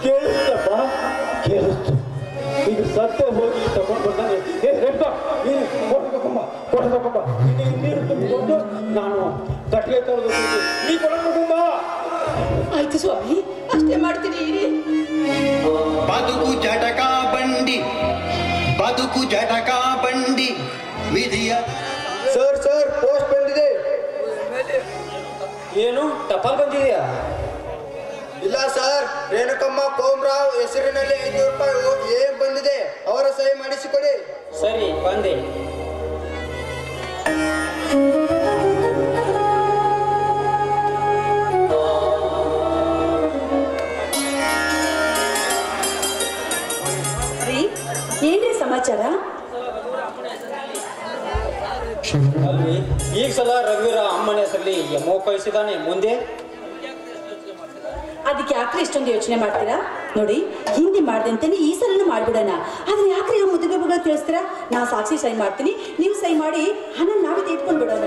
ಕೇಳಿಸ್ತಪ್ಪ, ಕೇಳಿಸ್ತು. ಈಗ ಸತ್ಯ ಹೋಗಿ ತಗೊಂಡು ಬಂದಾನೆ. ಏ ರೆಡ್ಡ, ನೀನು ಕೊಟ್ಟು ತಗೊಂಬ. ನೀರು ತುಂಬಿಕೊಂಡು ನಾನು ಕಟ್ಟಿಗೆ ತಗೊಂಡು ನೀ ಕೊಡಬೇಕುಂಬ. ಆಯ್ತು ಸ್ವಾಮಿ, ಅಷ್ಟೇ ಮಾಡ್ತೀನಿ. ಬದುಕು ಜಟಕ ಬಂಡಿ, ಬದುಕು ಜಟಕ ಬಂಡಿ ವಿಧಿಯ. ಸರ್ ಪೋಸ್ಟ್ ಬಂದಿದೆ. ಏನು ಟಪಾಲ್ ಬಂದಿದೆಯಾ? ಇಲ್ಲ ಸರ್, ರೇಣುಕಮ್ಮ ಕೋಮರಾವ್ ಹೆಸರಿನಲ್ಲಿ 500 ರೂಪಾಯಿ ಏನ್ ಬಂದಿದೆ, ಅವರ ಸಹಿ ಮಾಡಿಸಿಕೊಡಿ. ಸರಿ, ಬಂದೆ. ಏನ್ರಿ ಸಮಾಚಾರ? ಅಲ್ಲಿ ಈಗ ಸಲ ರಘುವೀರ ಅಮ್ಮನ ಹೆಸರಲ್ಲಿ ಎಮ್ಮೋ ಕಳಿಸಿದಾನೆ. ಮುಂದೆ ಅದಕ್ಕೆ ಯಾಕ್ರಿ ಇಷ್ಟೊಂದು ಯೋಚನೆ ಮಾಡ್ತೀರಾ? ನೋಡಿ, ಹಿಂದೆ ಮಾಡ್ದಂತಾನೆ ಈ ಸಲನು ಮಾಡ್ಬಿಡೋಣ. ಆದ್ರೆ ಯಾಕ್ರಿ ಆ ಮುದುವೆ ಬಗ್ಗೆ ತಿಳಿಸ್ತೀರಾ? ನಾ ಸಾಕ್ಷಿ ಸೈ ಮಾಡ್ತೀನಿ, ನೀವು ಸೈ ಮಾಡಿ ಹಣ ನಾವೇ ಇಟ್ಕೊಂಡು ಬಿಡೋಣ.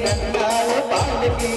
ನನ್ನ ಬಾಲಕಿ